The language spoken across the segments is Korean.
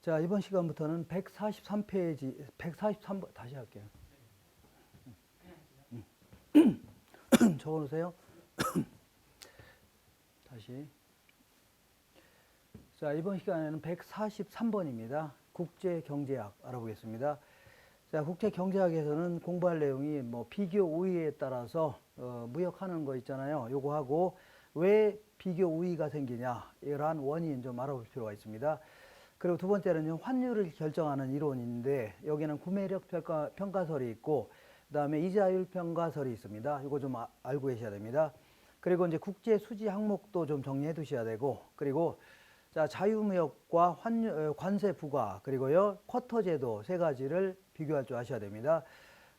자, 이번 시간부터는 143페이지, 143번, 다시 할게요. 적어 놓으세요. 다시. 자, 이번 시간에는 143번입니다. 국제경제학 알아보겠습니다. 자, 국제경제학에서는 공부할 내용이 뭐 비교 우위에 따라서 무역하는 거 있잖아요. 요거 하고 왜 비교 우위가 생기냐, 이러한 원인 좀 알아볼 필요가 있습니다. 그리고 두 번째는요, 환율을 결정하는 이론인데 여기는 구매력 평가설이 있고 그다음에 이자율 평가설이 있습니다. 이거 좀 알고 계셔야 됩니다. 그리고 이제 국제 수지 항목도 좀 정리해 두셔야 되고, 그리고 자, 자유무역과 관세 부과, 그리고요 쿼터 제도 세 가지를 비교할 줄 아셔야 됩니다.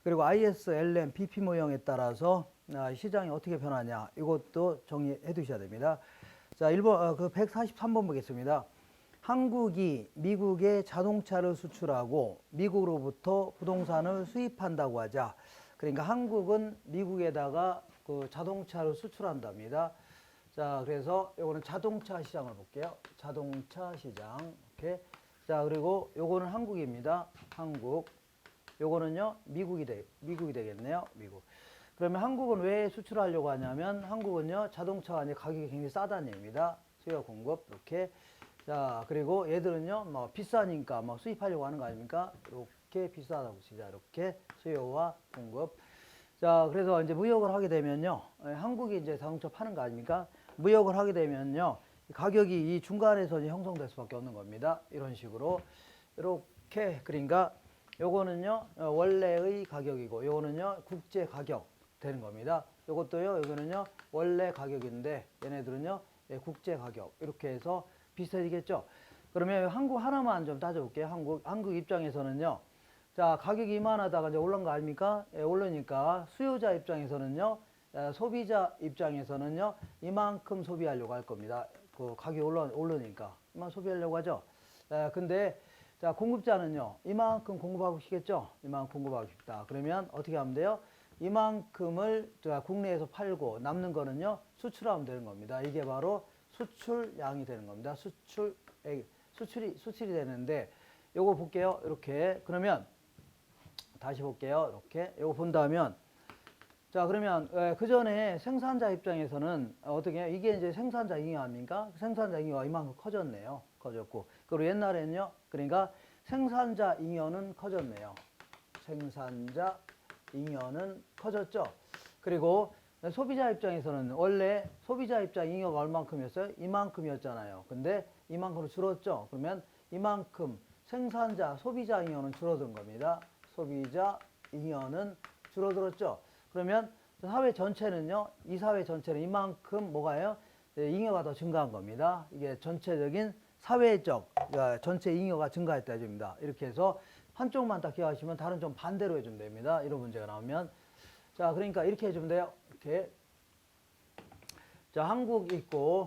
그리고 IS, LM, BP 모형에 따라서 시장이 어떻게 변하냐, 이것도 정리해 두셔야 됩니다. 자, 143번 보겠습니다. 한국이 미국에 자동차를 수출하고 미국으로부터 부동산을 수입한다고 하자. 그러니까 한국은 미국에다가 그 자동차를 수출한답니다. 자, 그래서 요거는 자동차 시장을 볼게요. 자동차 시장. 이렇게. 자, 그리고 요거는 한국입니다. 한국. 요거는요, 미국이 되겠네요. 미국. 그러면 한국은 왜 수출하려고 하냐면 한국은요, 자동차가 이제 가격이 굉장히 싸다는 얘기입니다. 수요 공급. 이렇게. 자, 그리고 얘들은요, 뭐 비싸니까 뭐 수입하려고 하는 거 아닙니까? 이렇게 비싸다고 치자. 이렇게 수요와 공급. 자, 그래서 이제 무역을 하게 되면요, 한국이 이제 자동차 파는 거 아닙니까? 무역을 하게 되면요, 가격이 이 중간에서 이제 형성될 수밖에 없는 겁니다. 이런 식으로. 이렇게. 그러니까 요거는요, 원래의 가격이고, 요거는요, 국제 가격 되는 겁니다. 요것도요, 여기는요, 원래 가격인데, 얘네들은요, 국제 가격. 이렇게 해서 비슷해지겠죠? 그러면 한국 하나만 좀 따져볼게요. 한국 입장에서는요, 자, 가격이 이만하다가 이제 올라간 거 아닙니까? 예, 오르니까 수요자 입장에서는요, 소비자 입장에서는요, 이만큼 소비하려고 할 겁니다. 그 가격이 오르니까 이만 소비하려고 하죠. 근데 자, 공급자는요, 이만큼 공급하고 싶겠죠? 이만큼 공급하고 싶다. 그러면 어떻게 하면 돼요? 이만큼을 국내에서 팔고 남는 거는요, 수출하면 되는 겁니다. 이게 바로 수출량이 되는 겁니다. 수출이 되는데, 요거 볼게요. 이렇게. 그러면 다시 볼게요. 이렇게. 요거 본다면, 자, 그러면 그 전에 생산자 입장에서는 어떻게 해요? 이게 이제 생산자 잉여 아닙니까? 생산자 잉여가 이만큼 커졌네요. 커졌고. 그리고 옛날에는요, 그러니까 생산자 잉여는 커졌네요. 생산자 잉여는 커졌죠. 그리고 소비자 입장에서는 원래 소비자 입장 잉여가 얼만큼이었어요? 이만큼이었잖아요. 근데 이만큼으로 줄었죠. 그러면 이만큼 생산자, 소비자 잉여는 줄어든 겁니다. 소비자 잉여는 줄어들었죠. 그러면 사회 전체는요, 이 사회 전체는 이만큼 뭐가요? 잉여가 더 증가한 겁니다. 이게 전체적인 사회적, 전체 잉여가 증가했다 해줍니다. 이렇게 해서 한쪽만 딱 기억하시면 다른 좀 반대로 해주면 됩니다. 이런 문제가 나오면. 자, 그러니까 이렇게 해주면 돼요. 이렇게. 자, 한국이 있고,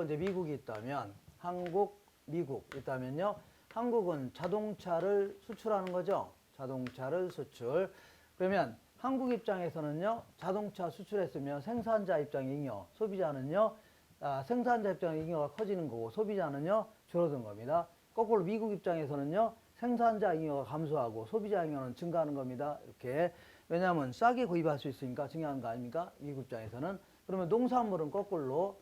이제 미국이 있다면, 한국, 미국 있다면요, 한국은 자동차를 수출하는 거죠. 자동차를 수출. 그러면 한국 입장에서는요, 자동차 수출했으면 생산자 입장의 잉여, 소비자는요, 생산자 입장의 잉여가 커지는 거고, 소비자는요, 줄어든 겁니다. 거꾸로 미국 입장에서는요, 생산자 잉여가 감소하고, 소비자 잉여는 증가하는 겁니다. 이렇게. 왜냐하면 싸게 구입할 수 있으니까 중요한 거 아닙니까? 미국 입장에서는. 그러면 농산물은 거꾸로,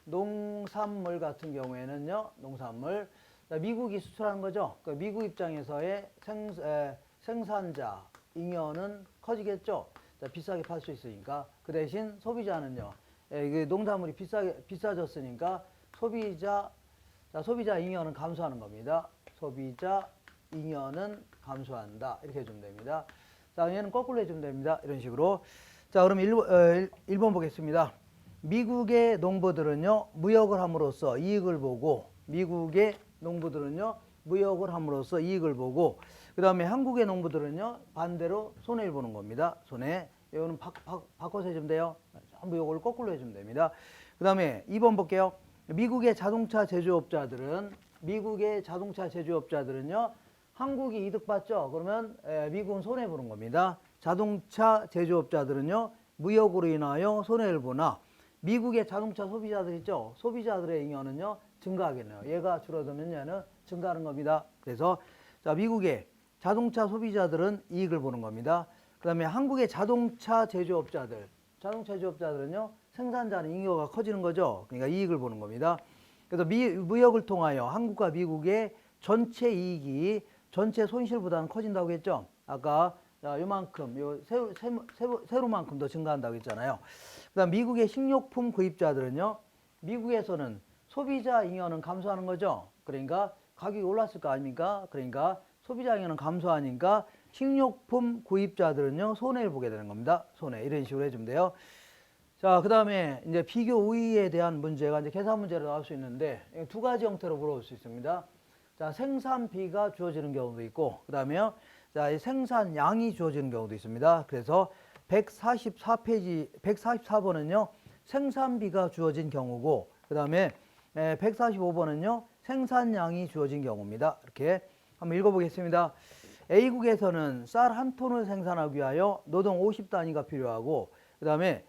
농산물 같은 경우에는요, 농산물. 미국이 수출하는 거죠. 그러니까 미국 입장에서의 생산자 잉여는 커지겠죠. 비싸게 팔 수 있으니까. 그 대신 소비자는요, 이게 농산물이 비싸졌으니까 소비자 잉여는 감소하는 겁니다. 소비자 잉여는 감소한다. 이렇게 해주면 됩니다. 자, 얘는 거꾸로 해주면 됩니다. 이런 식으로. 자, 그럼 1번 보겠습니다. 미국의 농부들은요, 무역을 함으로써 이익을 보고, 미국의 농부들은요, 무역을 함으로써 이익을 보고, 그 다음에 한국의 농부들은요, 반대로 손해를 보는 겁니다. 손해. 이거는 바꿔서 해주면 돼요. 전부 이걸 거꾸로 해주면 됩니다. 그 다음에 2번 볼게요. 미국의 자동차 제조업자들은요, 한국이 이득 받죠. 그러면 미국은 손해 보는 겁니다. 자동차 제조업자들은요, 무역으로 인하여 손해를 보나 미국의 자동차 소비자들 있죠. 소비자들의 잉여는요, 증가하겠네요. 얘가 줄어들면 얘는 증가하는 겁니다. 그래서 자, 미국의 자동차 소비자들은 이익을 보는 겁니다. 그 다음에 한국의 자동차 제조업자들은요, 생산자는 잉여가 커지는 거죠. 그러니까 이익을 보는 겁니다. 그래서 무역을 통하여 한국과 미국의 전체 이익이 전체 손실보다는 커진다고 했죠. 아까 자, 요만큼, 세로만큼 더 증가한다고 했잖아요. 그 다음 미국의 식료품 구입자들은요, 미국에서는 소비자 잉여는 감소하는 거죠. 그러니까 가격이 올랐을 거 아닙니까? 그러니까 소비자 잉여는 감소하니까 식료품 구입자들은요, 손해를 보게 되는 겁니다. 손해. 이런 식으로 해주면 돼요. 자, 그 다음에 이제 비교 우위에 대한 문제가 이제 계산 문제로 나올 수 있는데, 두 가지 형태로 물어볼 수 있습니다. 자, 생산비가 주어지는 경우도 있고, 그 다음에요, 자, 생산량이 주어지는 경우도 있습니다. 그래서 144페이지, 144번은요, 생산비가 주어진 경우고, 그 다음에 145번은요, 생산량이 주어진 경우입니다. 이렇게 한번 읽어보겠습니다. A국에서는 쌀 한 톤을 생산하기 위하여 노동 50단위가 필요하고, 그 다음에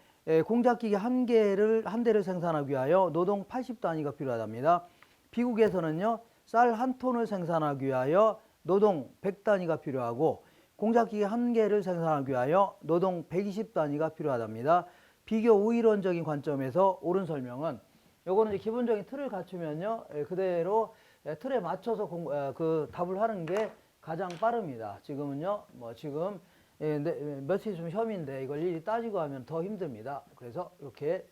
공작기계 한 대를 생산하기 위하여 노동 80단위가 필요하답니다. B국에서는요, 쌀 한 톤을 생산하기 위하여 노동 100단위가 필요하고, 공작기계 한 개를 생산하기 위하여 노동 120단위가 필요하답니다. 비교 우위론적인 관점에서 옳은 설명은, 요거는 이제 기본적인 틀을 갖추면요, 그대로 틀에 맞춰서 그 답을 하는 게 가장 빠릅니다. 지금은요, 지금 며칠 좀 혐의인데 이걸 일일이 따지고 하면 더 힘듭니다. 그래서 이렇게,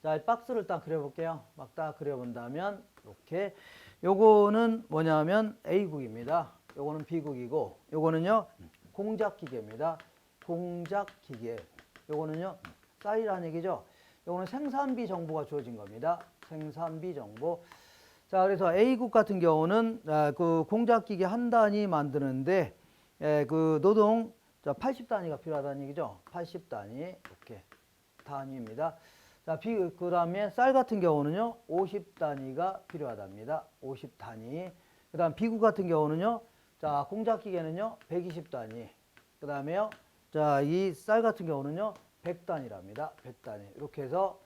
자, 박스를 딱 그려볼게요. 막 딱 그려본다면 이렇게, 요거는 뭐냐면 A국입니다. 요거는 B국이고, 요거는요 공작기계입니다. 공작기계. 요거는요 쌀이라는 얘기죠. 요거는 생산비 정보가 주어진 겁니다. 생산비 정보. 자, 그래서 A국 같은 경우는 그 공작기계 한 단위 만드는데 그 노동 80단위가 필요하다는 얘기죠. 80단위 이렇게 단위입니다. 자, 그 다음에 쌀 같은 경우는요 50단위가 필요하답니다. 50단위. 그 다음 B국 같은 경우는요, 자, 공작기계는요 120단위. 그 다음에요, 자, 이 쌀 같은 경우는요 100단위랍니다. 100단위. 이렇게 해서,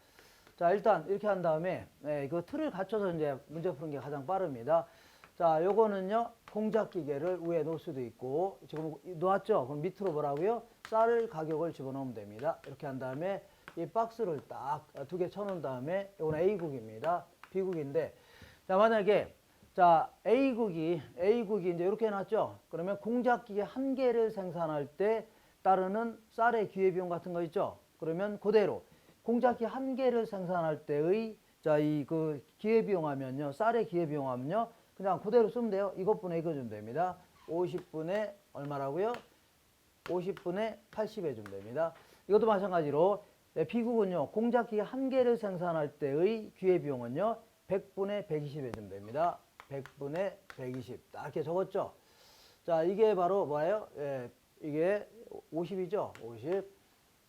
자, 일단 이렇게 한 다음에 그 틀을 갖춰서 이제 문제 푸는 게 가장 빠릅니다. 자, 요거는요 공작기계를 위에 놓을 수도 있고, 지금 놓았죠? 그럼 밑으로 뭐라고요? 쌀 가격을 집어넣으면 됩니다. 이렇게 한 다음에 이 박스를 딱 두 개 쳐놓은 다음에, 이건 A국입니다. B국인데, 자, 만약에 자, A국이 이제 이렇게 해놨죠? 그러면 공작기계 한 개를 생산할 때 따르는 쌀의 기회비용 같은 거 있죠? 그러면 그대로 공작기 한 개를 생산할 때의, 자, 이 그 기회비용 하면요, 쌀의 기회비용 하면요, 그냥 그대로 쓰면 돼요. 이것분의 이거 주면 됩니다. 50분의 얼마라고요? 50분의 80 해주면 됩니다. 이것도 마찬가지로 B국은요, 공작기계 한 개를 생산할 때의 기회비용은요 100분의 120 해주면 됩니다. 100분의 120 이렇게 적었죠. 자, 이게 바로 뭐예요? 이게 50이죠. 50.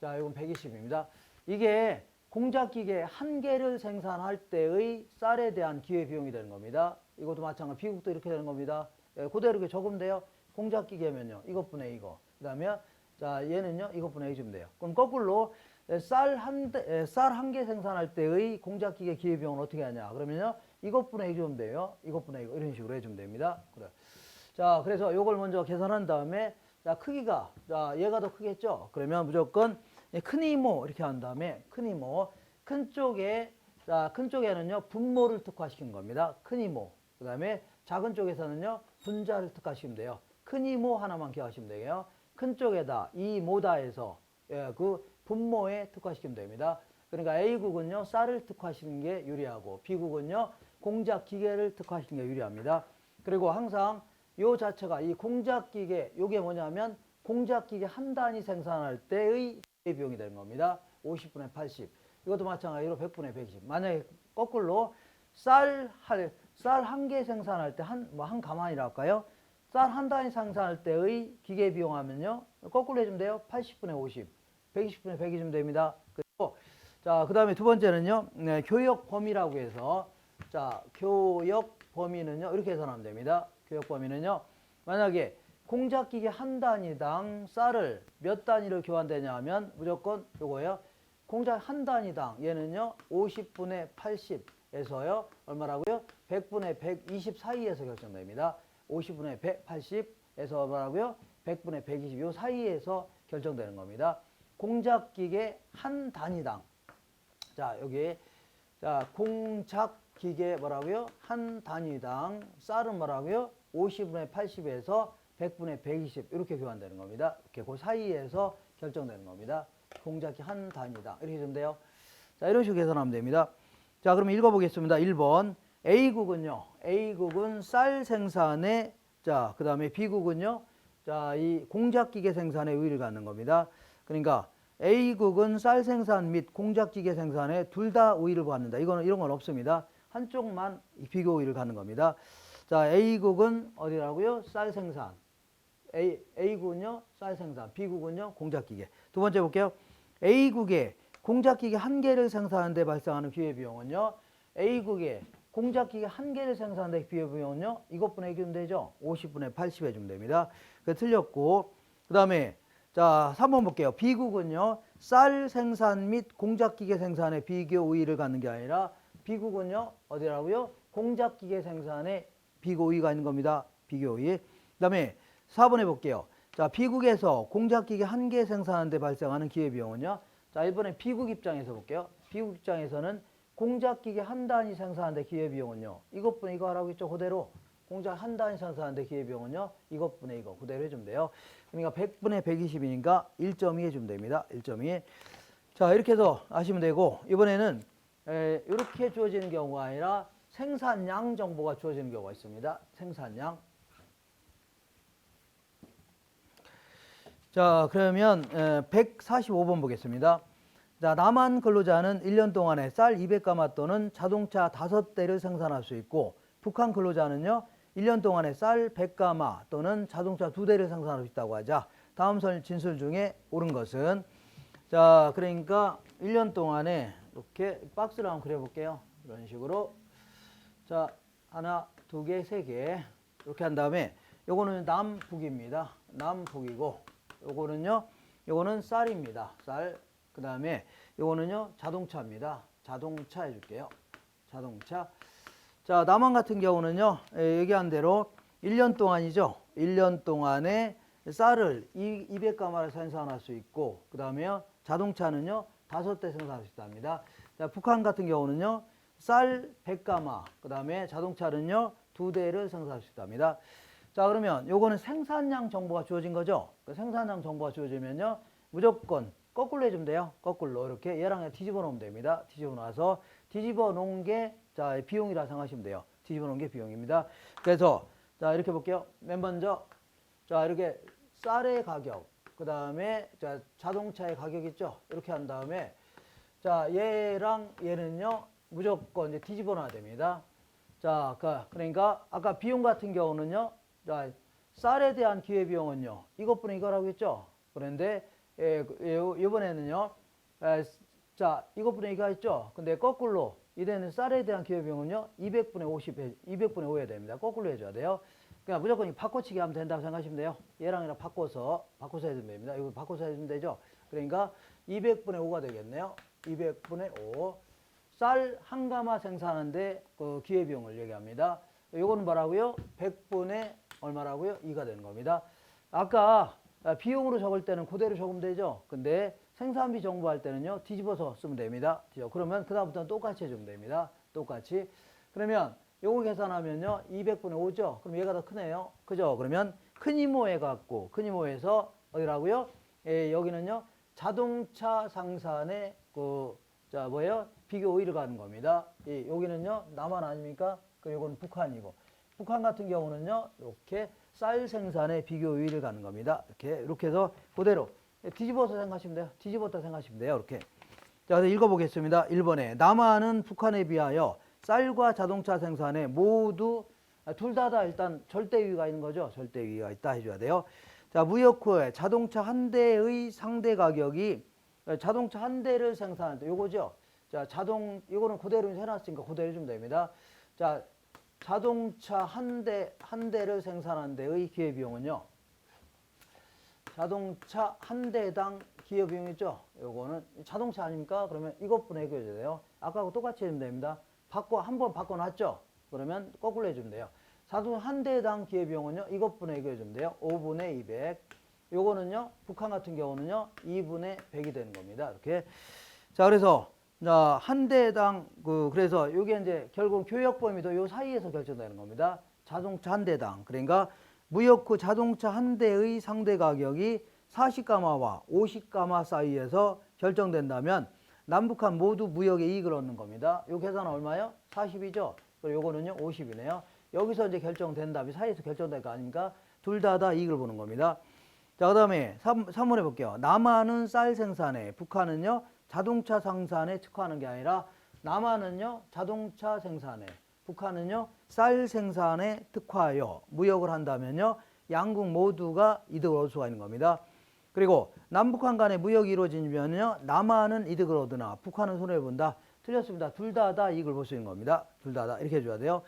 자, 이건 120입니다. 이게 공작기계 한 개를 생산할 때의 쌀에 대한 기회비용이 되는 겁니다. 이것도 마찬가지. B국도 이렇게 되는 겁니다. 그대로 이렇게 적으면 돼요. 공작기계면요, 이것분의 이거. 그 다음에, 자, 얘는요, 이것분의 해주면 돼요. 그럼 거꾸로 쌀 한 개 생산할 때의 공작기계 기회비용은 어떻게 하냐? 그러면요, 이것분의 해주면 돼요. 이것분의 이거. 이런 식으로 해주면 됩니다. 그래. 자, 그래서 이걸 먼저 계산한 다음에, 자, 크기가, 자, 얘가 더 크겠죠? 그러면 무조건 큰 이모 이렇게 한 다음에, 큰 이모, 큰 쪽에, 자, 큰 쪽에는요 분모를 특화시킨 겁니다. 큰 이모. 그 다음에 작은 쪽에서는요 분자를 특화시키면 돼요. 큰 이모 하나만 기억하시면 되게요. 큰 쪽에다 이모다에서 그 분모에 특화시키면 됩니다. 그러니까 A국은요 쌀을 특화시키는 게 유리하고, B국은요 공작기계를 특화시키는 게 유리합니다. 그리고 항상 요 자체가 이 공작기계, 요게 뭐냐면 공작기계 한 단위 생산할 때의 비용이 되는 겁니다. 50분의 80. 이것도 마찬가지로 100분의 120. 만약에 거꾸로 쌀 한 개 생산할 때 한 가만이라 할까요? 쌀 한 단위 생산할 때의 기계 비용 하면요, 거꾸로 해주면 돼요. 80분의 50. 120분의 100 해주면 됩니다. 그리고, 자, 그 다음에 두 번째는요, 교역 범위라고 해서, 자, 교역 범위는요, 이렇게 해석하면 됩니다. 교역 범위는요, 만약에 공작기계 한 단위당 쌀을 몇 단위로 교환되냐 하면 무조건 요거예요. 공작 한 단위당 얘는요 50분의 80 50에서요. 얼마라고요? 100분의 120 사이에서 결정됩니다. 50분의 180에서 얼마라고요? 100분의 120 요 사이에서 결정되는 겁니다. 공작기계 한 단위당. 자, 여기 자, 공작기계 뭐라고요? 한 단위당 쌀은 뭐라고요? 50분의 80에서 100분의 120 이렇게 교환되는 겁니다. 이렇게 그 사이에서 결정되는 겁니다. 공작기 한 단위당 이렇게 좀 돼요. 자, 이런 식으로 계산하면 됩니다. 자, 그러면 읽어보겠습니다. 1번 A국은요. A국은 쌀 생산에 자, 그 다음에 B국은요. 자, 이 공작기계 생산에 의의를 갖는 겁니다. 그러니까 A국은 쌀 생산 및 공작기계 생산에 둘 다 의의를 갖는다. 이런 건 없습니다. 한쪽만 비교 의의를 갖는 겁니다. 자, A국은 어디라고요? 쌀 생산. A국은요, 쌀 생산. B국은요, 공작기계. 두 번째 볼게요. A국에 공작기계 한 개를 생산하는데 발생하는 기회비용은요. A국에 공작기계 한 개를 생산하는데 기회비용은요. 이것분의 해주면 되죠. 50분의 80 해주면 됩니다. 그게 틀렸고 그 다음에 자 3번 볼게요. B국은요. 쌀 생산 및 공작기계 생산에 비교 우위를 갖는 게 아니라 B국은요. 어디라고요? 공작기계 생산에 비교 우위가 있는 겁니다. 비교 우위. 그 다음에 4번 해볼게요. 자 B국에서 공작기계 한 개 생산하는데 발생하는 기회비용은요. 자 이번에 B국 입장에서 볼게요. B국 입장에서는 공작기계 한 단위 생산하는데 기회비용은요. 이것분의 이거 하라고 했죠. 그대로. 공작 한 단위 생산하는데 기회비용은요. 이것분의 이거 그대로 해주면 돼요. 그러니까 100분의 120이니까 1.2 해주면 됩니다. 1.2. 자 이렇게 해서 하시면 되고 이번에는 이렇게 주어지는 경우가 아니라 생산량 정보가 주어지는 경우가 있습니다. 생산량. 자 그러면 145번 보겠습니다. 자, 남한 근로자는 1년 동안에 쌀 200가마 또는 자동차 5대를 생산할 수 있고 북한 근로자는요 1년 동안에 쌀 100가마 또는 자동차 2대를 생산할 수 있다고 하자. 다음 진술 중에 옳은 것은 자 그러니까 1년 동안에 이렇게 박스를 한번 그려볼게요. 이런 식으로 자 하나, 두 개, 세 개 이렇게 한 다음에 요거는 남북입니다. 남북이고 요거는 쌀입니다. 쌀. 그 다음에 요거는요 자동차입니다. 자동차 해줄게요. 자동차. 자 남한 같은 경우는요 얘기한 대로 1년 동안이죠. 1년 동안에 쌀을 200가마를 생산할 수 있고 그 다음에 자동차는요 5대 생산할 수 있답니다. 자 북한 같은 경우는요 쌀 100가마 그 다음에 자동차는요 2대를 생산할 수 있답니다. 자 그러면 요거는 생산량 정보가 주어진 거죠. 그 생산량 정보가 주어지면요 무조건 거꾸로 해주면 돼요. 거꾸로 이렇게 얘랑 뒤집어 놓으면 됩니다. 뒤집어 놔서 뒤집어 놓은 게 자 비용이라 생각하시면 돼요. 뒤집어 놓은 게 비용입니다. 그래서 자 이렇게 볼게요. 맨 먼저 자 이렇게 쌀의 가격 그 다음에 자 자동차의 가격 있죠. 이렇게 한 다음에 자 얘랑 얘는요 무조건 이제 뒤집어 놔야 됩니다. 자 그러니까 아까 비용 같은 경우는요 자 쌀에 대한 기회비용은요 이것분의 이거라고 했죠. 그런데 이번에는요 자 이것분의 이거 있죠. 근데 거꾸로 이때는 쌀에 대한 기회비용은요 200분의 50 200분의 5 해야 됩니다. 거꾸로 해줘야 돼요. 그냥 무조건 바꿔치기 하면 된다고 생각하시면 돼요. 얘랑이랑 바꿔서 해주면 됩니다. 이거 바꿔서 해주면 되죠. 그러니까 200분의 5가 되겠네요. 200분의 5. 쌀 한 가마 생산하는데 그 기회비용을 얘기합니다. 요거는 뭐라고요? 100분의 얼마라고요? 2가 되는 겁니다. 아까 비용으로 적을 때는 그대로 적으면 되죠. 근데 생산비 정보할 때는요 뒤집어서 쓰면 됩니다. 그러면 그 다음부터는 똑같이 해주면 됩니다. 똑같이. 그러면 요거 계산하면요 200분의 5죠. 그럼 얘가 더 크네요. 그죠? 그러면 큰 이모 해갖고 큰 이모에서 어디라고요? 여기는요 자동차 생산의 자 뭐예요? 비교 우위를 가는 겁니다. 여기는요 남한 아닙니까? 그리고 이건 북한이고 북한 같은 경우는요 이렇게 쌀 생산의 비교 우위를 가는 겁니다. 이렇게 해서 그대로 뒤집어서 생각하시면 돼요. 뒤집었다 생각하시면 돼요. 이렇게. 자, 읽어보겠습니다. 1번에 남한은 북한에 비하여 쌀과 자동차 생산에 모두 둘 다 일단 절대 위가 있는 거죠. 절대 위가 있다 해줘야 돼요. 자, 무역 후에 자동차 한 대의 상대 가격이 자동차 한 대를 생산할 때 요거죠. 자, 이거는 그대로 해놨으니까 그대로 해주면 됩니다. 자, 자동차 한 대를 생산하는 데의 기회비용은요. 자동차 한 대당 기회비용이죠. 요거는 자동차 아닙니까? 그러면 이것분의 해줘야 돼요. 아까하고 똑같이 해주면 됩니다. 한 번 바꿔놨죠? 그러면 거꾸로 해주면 돼요. 자동 한 대당 기회비용은요, 이것분의 이거 해주면 돼요. 5분의 200. 요거는요, 북한 같은 경우는요, 2분의 100이 되는 겁니다. 이렇게. 자, 그래서, 자, 한 대당, 그래서 요게 이제 결국 교역 범위도 요 사이에서 결정되는 겁니다. 자동차 한 대당. 그러니까 무역 후 자동차 한 대의 상대 가격이 40가마와 50가마 사이에서 결정된다면 남북한 모두 무역의 이익을 얻는 겁니다. 요 계산은 얼마요? 40이죠? 그리고 요거는요, 50이네요. 여기서 이제 결정된 답이 사이에서 결정될 거 아닙니까? 둘 다 이익을 보는 겁니다. 자, 그 다음에 3번 해볼게요. 남한은 쌀 생산에, 북한은요, 자동차 생산에 특화하는 게 아니라 남한은요, 자동차 생산에, 북한은요, 쌀 생산에 특화하여 무역을 한다면요, 양국 모두가 이득을 얻을 수가 있는 겁니다. 그리고 남북한 간의 무역이 이루어지면요, 남한은 이득을 얻으나 북한은 손해를 본다. 틀렸습니다. 둘 다 이익을 볼 수 있는 겁니다. 둘 다 이렇게 해줘야 돼요.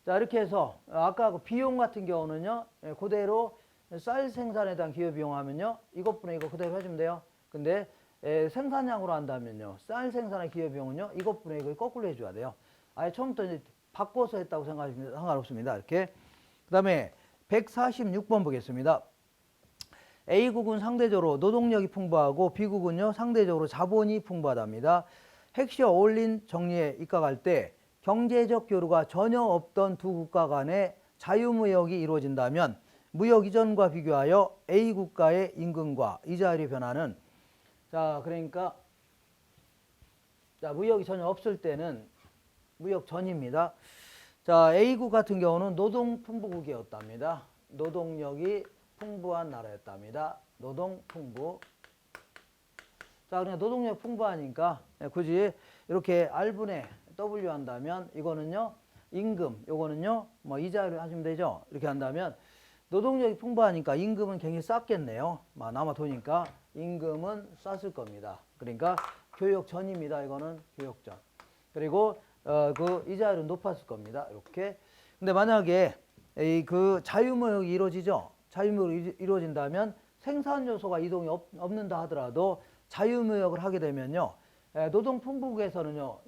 자, 이렇게 해서 아까 그 비용 같은 경우는요, 그대로 쌀 생산에 대한 기여비용 하면요, 이것분의 이거 그대로 해주면 돼요. 근데 생산량으로 한다면요, 쌀 생산의 기여비용은요, 이것분의 이걸 거꾸로 해줘야 돼요. 아예 처음부터 이제 바꿔서 했다고 생각하시면 상관없습니다. 이렇게. 그 다음에 146번 보겠습니다. A국은 상대적으로 노동력이 풍부하고 B국은요, 상대적으로 자본이 풍부하답니다. 핵시 어울린 정리에 입각할 때 경제적 교류가 전혀 없던 두 국가 간의 자유무역이 이루어진다면 무역 이전과 비교하여 A 국가의 임금과 이자율의 변화는, 자, 그러니까 자, 무역이 전혀 없을 때는 무역 전입니다. 자, A국 같은 경우는 노동 풍부국이었답니다. 노동력이 풍부한 나라였답니다. 노동 풍부. 자, 그냥 노동력 풍부하니까 굳이 이렇게 R분의 W 한다면 이거는요, 임금, 요거는요, 뭐 이자를 하시면 되죠. 이렇게 한다면 노동력이 풍부하니까 임금은 굉장히 쌌겠네요. 남아도니까 임금은 쌌을 겁니다. 그러니까 교역 전입니다. 이거는 교역 전. 그리고 그 이자율은 높았을 겁니다. 이렇게. 근데 만약에 그 자유무역이 이루어지죠. 자유무역이 이루어진다면 생산 요소가 이동이 없는다 하더라도 자유무역을 하게 되면요, 노동 풍부국에서는요,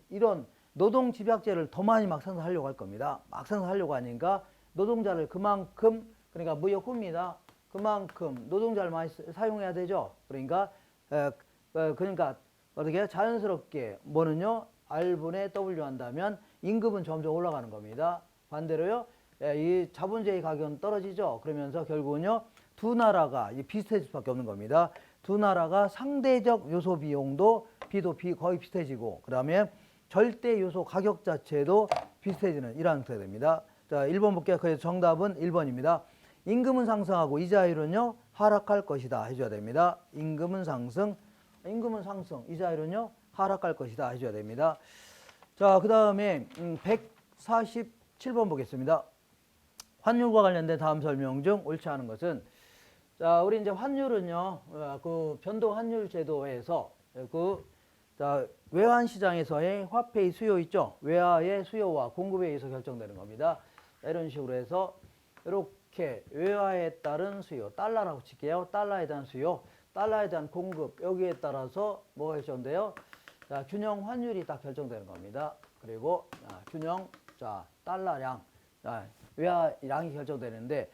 이런 노동 집약제를 더 많이 막 생산하려고 할 겁니다. 막 생산하려고 하니까 노동자를 그만큼, 그러니까 무역 후입니다. 그만큼 노동자를 많이 사용해야 되죠. 그러니까 어떻게 해요? 자연스럽게 뭐는요, R분의 W 한다면 임금은 점점 올라가는 겁니다. 반대로요, 이 자본주의 가격은 떨어지죠. 그러면서 결국은요, 두 나라가 비슷해질 수밖에 없는 겁니다. 두 나라가 상대적 요소 비용도 거의 비슷해지고, 그 다음에 절대 요소 가격 자체도 비슷해지는 이러한 형태가 됩니다. 자, 1번 볼게요. 그래서 정답은 1번입니다. 임금은 상승하고 이자율은요, 하락할 것이다 해줘야 됩니다. 임금은 상승, 이자율은요, 하락할 것이다 해줘야 됩니다. 자, 그 다음에 147번 보겠습니다. 환율과 관련된 다음 설명 중 옳지 않은 것은, 자, 우리 이제 환율은요, 그 변동 환율 제도에서 자, 외환 시장에서의 화폐의 수요 있죠? 외화의 수요와 공급에 의해서 결정되는 겁니다. 이런 식으로 해서 이렇게 외화에 따른 수요, 달러라고 칠게요. 달러에 대한 수요, 달러에 대한 공급, 여기에 따라서 뭐가 결정돼요? 자, 균형 환율이 딱 결정되는 겁니다. 그리고 균형, 자, 달러량, 자, 외화량이 결정되는데,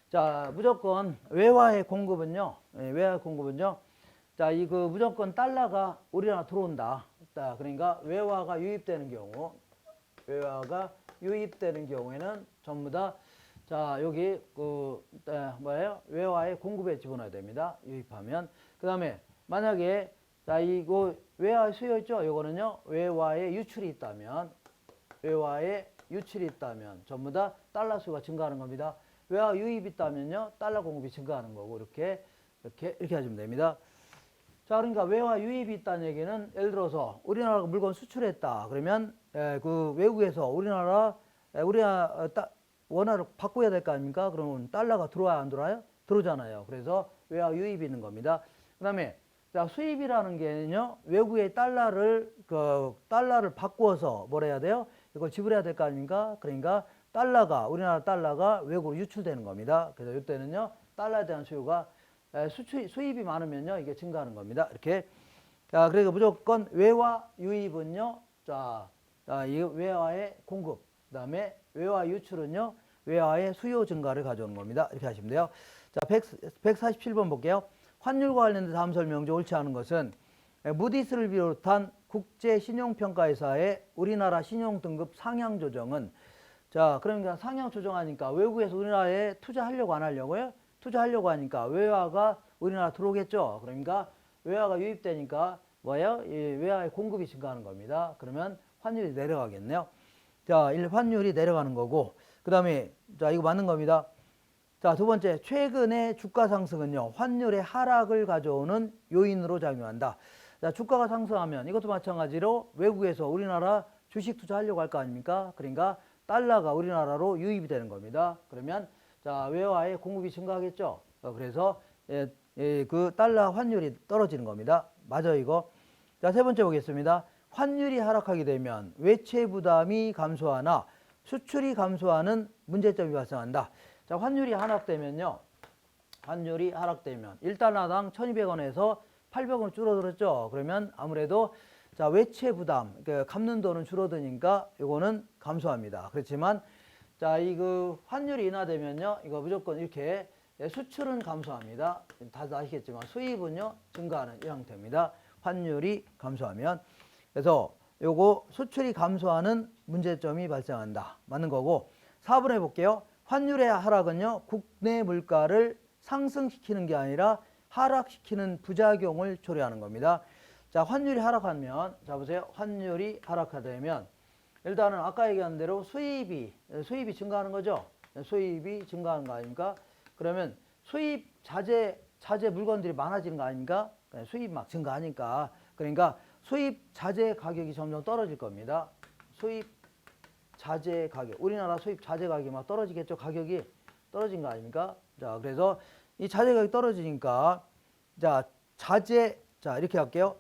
자, 무조건 외화의 공급은요, 자, 무조건 달러가 우리나라 들어온다. 자, 그러니까 외화가 유입되는 경우에는 전부 다, 자, 여기 외화의 공급에 집어넣어야 됩니다. 유입하면. 그 다음에 만약에, 자, 이거 외화 수요 있죠? 이거는요, 외화의 유출이 있다면 전부 다 달러 수가 증가하는 겁니다. 외화 유입이 있다면요, 달러 공급이 증가하는 거고, 이렇게 하시면 됩니다. 자, 그러니까 외화 유입이 있다는 얘기는, 예를 들어서 우리나라가 물건 수출했다. 그러면 그 외국에서 우리나라 원화를 바꿔야 될 거 아닙니까? 그러면 달러가 들어와야 안 들어와요? 들어오잖아요. 그래서 외화 유입이 있는 겁니다. 그 다음에, 자, 수입이라는 게는요, 외국의 달러를 바꾸어서 뭘 해야 돼요? 이걸 지불해야 될 거 아닙니까? 그러니까 우리나라 달러가 외국으로 유출되는 겁니다. 그래서 이때는요, 달러에 대한 수요가 수입이 많으면요, 이게 증가하는 겁니다. 이렇게. 자, 그러니까 무조건 외화 유입은요, 자, 자, 이 외화의 공급, 그다음에 외화 유출은요, 외화의 수요 증가를 가져오는 겁니다. 이렇게 하시면 돼요. 자, 147번 볼게요. 환율과 관련된 다음 설명 중 옳지 않은 것은 무디스를 비롯한 국제 신용평가회사의 우리나라 신용등급 상향 조정은, 자, 그러니까 상향 조정하니까 외국에서 우리나라에 투자하려고 안 하려고요? 투자하려고 하니까 외화가 우리나라 들어오겠죠. 그러니까 외화가 유입되니까 뭐예요? 이 외화의 공급이 증가하는 겁니다. 그러면 환율이 내려가겠네요. 자, 환율이 내려가는 거고, 그 다음에, 자, 이거 맞는 겁니다. 자, 두 번째, 최근의 주가 상승은요, 환율의 하락을 가져오는 요인으로 작용한다. 자, 주가가 상승하면 이것도 마찬가지로 외국에서 우리나라 주식 투자하려고 할 거 아닙니까? 그러니까 달러가 우리나라로 유입이 되는 겁니다. 그러면, 자, 외화의 공급이 증가하겠죠. 그래서, 그 달러 환율이 떨어지는 겁니다. 맞아요, 이거. 자, 세 번째 보겠습니다. 환율이 하락하게 되면 외채 부담이 감소하나 수출이 감소하는 문제점이 발생한다. 자, 환율이 하락되면요. 환율이 하락되면 1달러당 1,200원에서 800원 줄어들었죠. 그러면 아무래도 자, 외채 부담, 그러니까 갚는 돈은 줄어드니까 이거는 감소합니다. 그렇지만 자, 이 그 환율이 인하되면요. 이거 무조건 이렇게 수출은 감소합니다. 다들 아시겠지만 수입은요, 증가하는 이 형태입니다. 환율이 감소하면. 그래서 요거 수출이 감소하는 문제점이 발생한다. 맞는 거고. 4번 해볼게요. 환율의 하락은요, 국내 물가를 상승시키는 게 아니라 하락시키는 부작용을 초래하는 겁니다. 자, 환율이 하락하면, 자, 보세요. 환율이 하락하되면, 일단은 아까 얘기한 대로 수입이 증가하는 거죠. 수입이 증가하는 거 아닙니까? 그러면 수입 자재 물건들이 많아지는 거 아닙니까? 수입 막 증가하니까. 그러니까 수입 자재 가격이 점점 떨어질 겁니다. 수입 자재 가격, 우리나라 수입 자재 가격이 막 떨어지겠죠. 가격이 떨어진 거 아닙니까? 자, 그래서 이 자재 가격이 떨어지니까, 자, 자, 이렇게 할게요.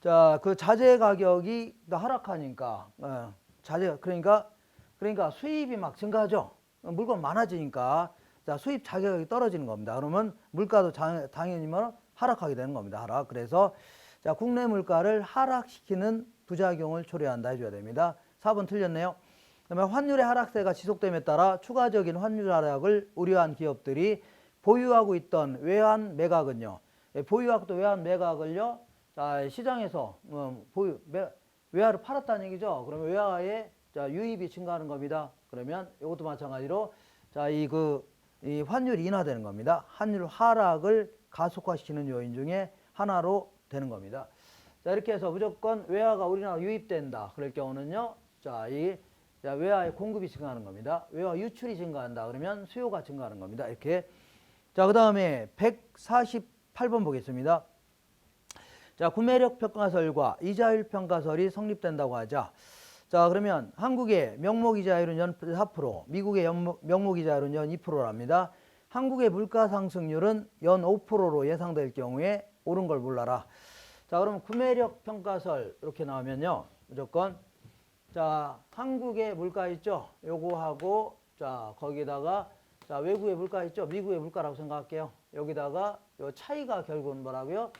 자, 그 자재 가격이 하락하니까, 그러니까 수입이 막 증가하죠. 물건 많아지니까, 자, 수입 자격이 떨어지는 겁니다. 그러면 물가도 당연히 하락하게 되는 겁니다. 하락. 그래서 자, 국내 물가를 하락시키는 부작용을 초래한다 해줘야 됩니다. 4번 틀렸네요. 그다음에 환율의 하락세가 지속됨에 따라 추가적인 환율 하락을 우려한 기업들이 보유하고 있던 외환 매각은요. 보유하고 또 외환 매각을요. 자, 시장에서 외화를 팔았다는 얘기죠. 그러면 외화의 자, 유입이 증가하는 겁니다. 그러면 이것도 마찬가지로 자, 이 환율이 인하되는 겁니다. 환율 하락을 가속화시키는 요인 중에 하나로 되는 겁니다. 자, 이렇게 해서 무조건 외화가 우리나라 유입된다. 그럴 경우는요. 자, 외화의 공급이 증가하는 겁니다. 외화 유출이 증가한다. 그러면 수요가 증가하는 겁니다. 이렇게. 자, 그 다음에 148번 보겠습니다. 자, 구매력 평가설과 이자율 평가설이 성립된다고 하자. 자, 그러면 한국의 명목 이자율은 연 4%, 미국의 명목 이자율은 연 2%랍니다. 한국의 물가 상승률은 연 5%로 예상될 경우에 옳은 걸 몰라라. 자, 그러면 구매력 평가설 이렇게 나오면요. 무조건 자, 한국의 물가 있죠? 요거하고 자, 거기다가 자, 외국의 물가 있죠? 미국의 물가라고 생각할게요. 여기다가 요 차이가 결국은 뭐라고요?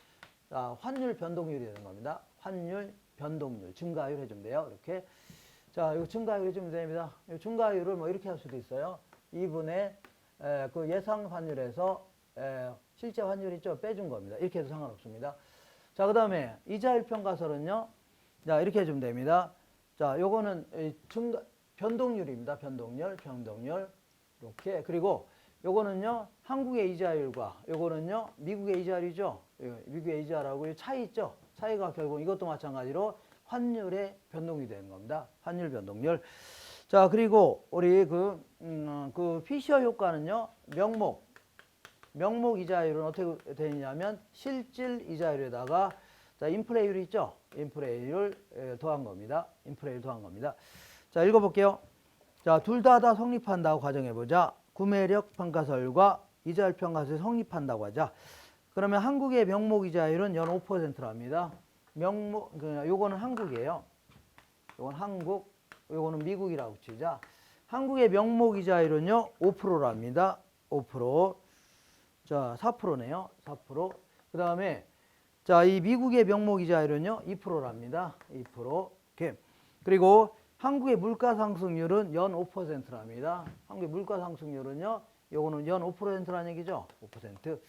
자, 환율 변동률이 되는 겁니다. 환율 변동률, 증가율 해주면 돼요. 이렇게. 자, 이 증가율 해주면 됩니다. 이 증가율을 뭐 이렇게 할 수도 있어요. 2분의 그 예상 환율에서 실제 환율 있죠? 빼준 겁니다. 이렇게 해도 상관없습니다. 자, 그 다음에 이자율 평가설은요. 자, 이렇게 해주면 됩니다. 자, 요거는 변동률입니다. 변동률. 이렇게. 그리고 요거는요, 한국의 이자율과 요거는요, 미국의 이자율이죠. 미국의 이자라고 차이 있죠. 차이가 결국 이것도 마찬가지로 환율의 변동이 되는 겁니다. 환율 변동률. 자, 그리고 우리 그 피셔 효과는요, 명목 이자율은 어떻게 되느냐면 실질 이자율에다가 자, 인플레이율 있죠. 인플레이율 더한 겁니다. 인플레이율 더한 겁니다. 자, 읽어볼게요. 자, 둘 다 성립한다고 가정해보자. 구매력 평가설과 이자율 평가설이 성립한다고 하자. 그러면 한국의 명목 이자율은 연 5%랍니다. 요거는 한국이에요. 요건 한국, 요거는 미국이라고 치자. 한국의 명목 이자율은요, 5%랍니다. 5%. 자, 4%네요. 4%. 그 다음에 자, 이 미국의 명목 이자율은요, 2%랍니다. 2%. 이렇게. 그리고 한국의 물가 상승률은 연 5%랍니다. 한국의 물가 상승률은요, 요거는 연 5%라는 얘기죠. 5%.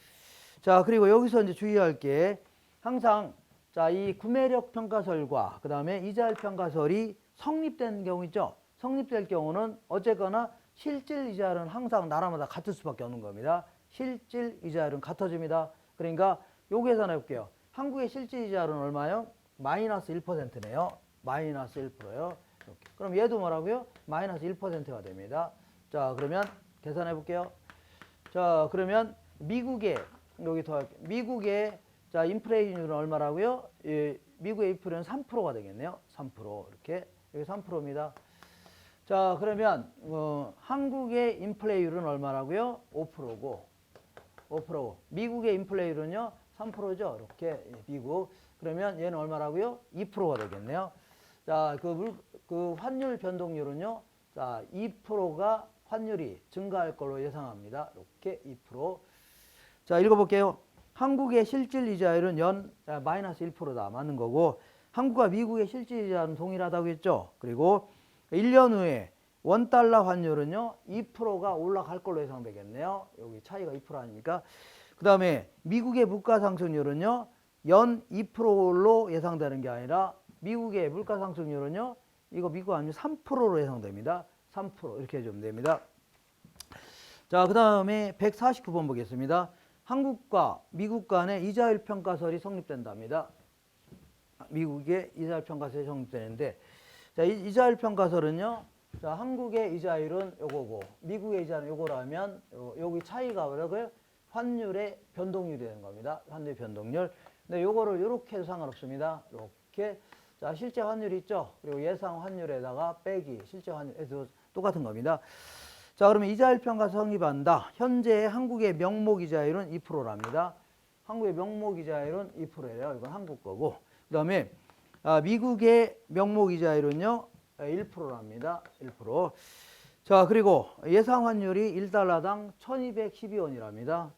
자, 그리고 여기서 이제 주의할 게 항상 자, 이 구매력 평가설과 그 다음에 이자율 평가설이 성립된 경우 있죠. 성립될 경우는 어쨌거나 실질 이자율은 항상 나라마다 같을 수밖에 없는 겁니다. 실질 이자율은 같아집니다. 그러니까 요 계산해 볼게요. 한국의 실질 이자율은 얼마요? 마이너스 1%네요. 마이너스 1%요. 이렇게. 그럼 얘도 뭐라고요? 마이너스 1%가 됩니다. 자, 그러면 계산해 볼게요. 자, 그러면 미국의 여기 더할게요. 미국의 자, 인플레이션율은 얼마라고요? 예, 미국의 인플레이션은 3%가 되겠네요. 3% 이렇게 여기 3%입니다. 자, 그러면 한국의 인플레이율은 얼마라고요? 5%고 5%고 미국의 인플레이율은요 3%죠. 이렇게 미국. 그러면 얘는 얼마라고요? 2%가 되겠네요. 자, 그 환율 변동률은요. 자, 2%가 환율이 증가할 걸로 예상합니다. 이렇게 2%. 자, 읽어볼게요. 한국의 실질 이자율은 연 마이너스 1%다. 맞는 거고 한국과 미국의 실질 이자율은 동일하다고 했죠. 그리고 1년 후에 원달러 환율은요 2%가 올라갈 걸로 예상되겠네요. 여기 차이가 2% 아니니까. 그 다음에 미국의 물가 상승률은요 연 2%로 예상되는 게 아니라 미국의 물가 상승률은요 이거 미국 아니면 3%로 예상됩니다. 3% 이렇게 해주면 됩니다. 자, 그 다음에 149번 보겠습니다. 한국과 미국 간의 이자율 평가설이 성립된답니다. 미국의 이자율 평가설이 성립되는데, 자, 이자율 평가설은요, 자, 한국의 이자율은 요거고, 미국의 이자율은 요거라면, 여기 차이가 뭐라고요? 환율의 변동률이 되는 겁니다. 환율 변동률. 근데 요거를 요렇게 해도 상관없습니다. 이렇게. 자, 실제 환율 있죠? 그리고 예상 환율에다가 빼기, 실제 환율에도 똑같은 겁니다. 자, 그러면 이자율 평가 성립한다. 현재 한국의 명목 이자율은 2%랍니다. 한국의 명목 이자율은 2%예요. 이건 한국 거고. 그 다음에 미국의 명목 이자율은요 1%랍니다. 1%. 자, 그리고 예상 환율이 1달러당 1212원이랍니다.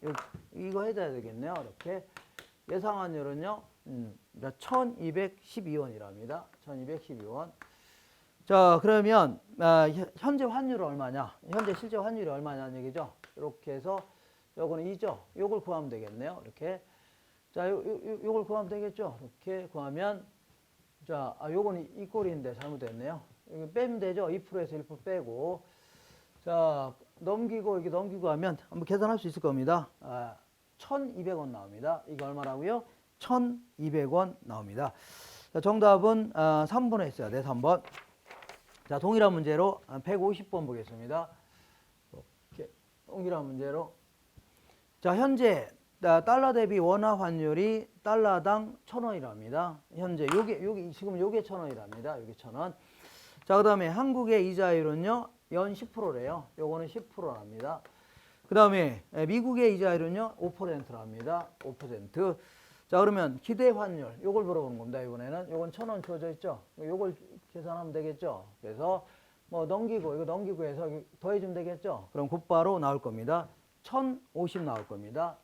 이거 해줘야 되겠네요. 이렇게. 예상 환율은요 1212원이랍니다. 1212원. 자, 그러면 현재 환율은 얼마냐? 현재 실제 환율이 얼마냐는 얘기죠. 이렇게 해서 요거는 2죠. 요걸 구하면 되겠네요. 이렇게. 자, 요걸 구하면 되겠죠. 이렇게 구하면 자, 요거는 이 꼴인데 잘못됐네요. 이거 빼면 되죠. 2%에서 1% 빼고. 자, 넘기고 이렇게 넘기고 하면 한번 계산할 수 있을 겁니다. 1,200원 나옵니다. 이거 얼마라고요? 1,200원 나옵니다. 자, 정답은 3번에 있어야 돼. 3번. 자, 동일한 문제로 150번 보겠습니다. 이렇게 동일한 문제로. 자, 현재 달러 대비 원화 환율이 달러당 1,000원이랍니다. 현재 요게 지금 요게 1,000원이랍니다. 요게 1,000원. 자, 그다음에 한국의 이자율은요. 연 10%래요. 요거는 10%랍니다. 그다음에 미국의 이자율은요. 5%랍니다. 5%. 자, 그러면 기대 환율 요걸 물어보는 겁니다. 이번에는 요건 1,000원 주어져 있죠. 요걸 계산하면 되겠죠. 그래서 뭐 넘기고 이거 넘기고 해서 더해주면 되겠죠. 그럼 곧바로 나올 겁니다. 1,050 나올 겁니다.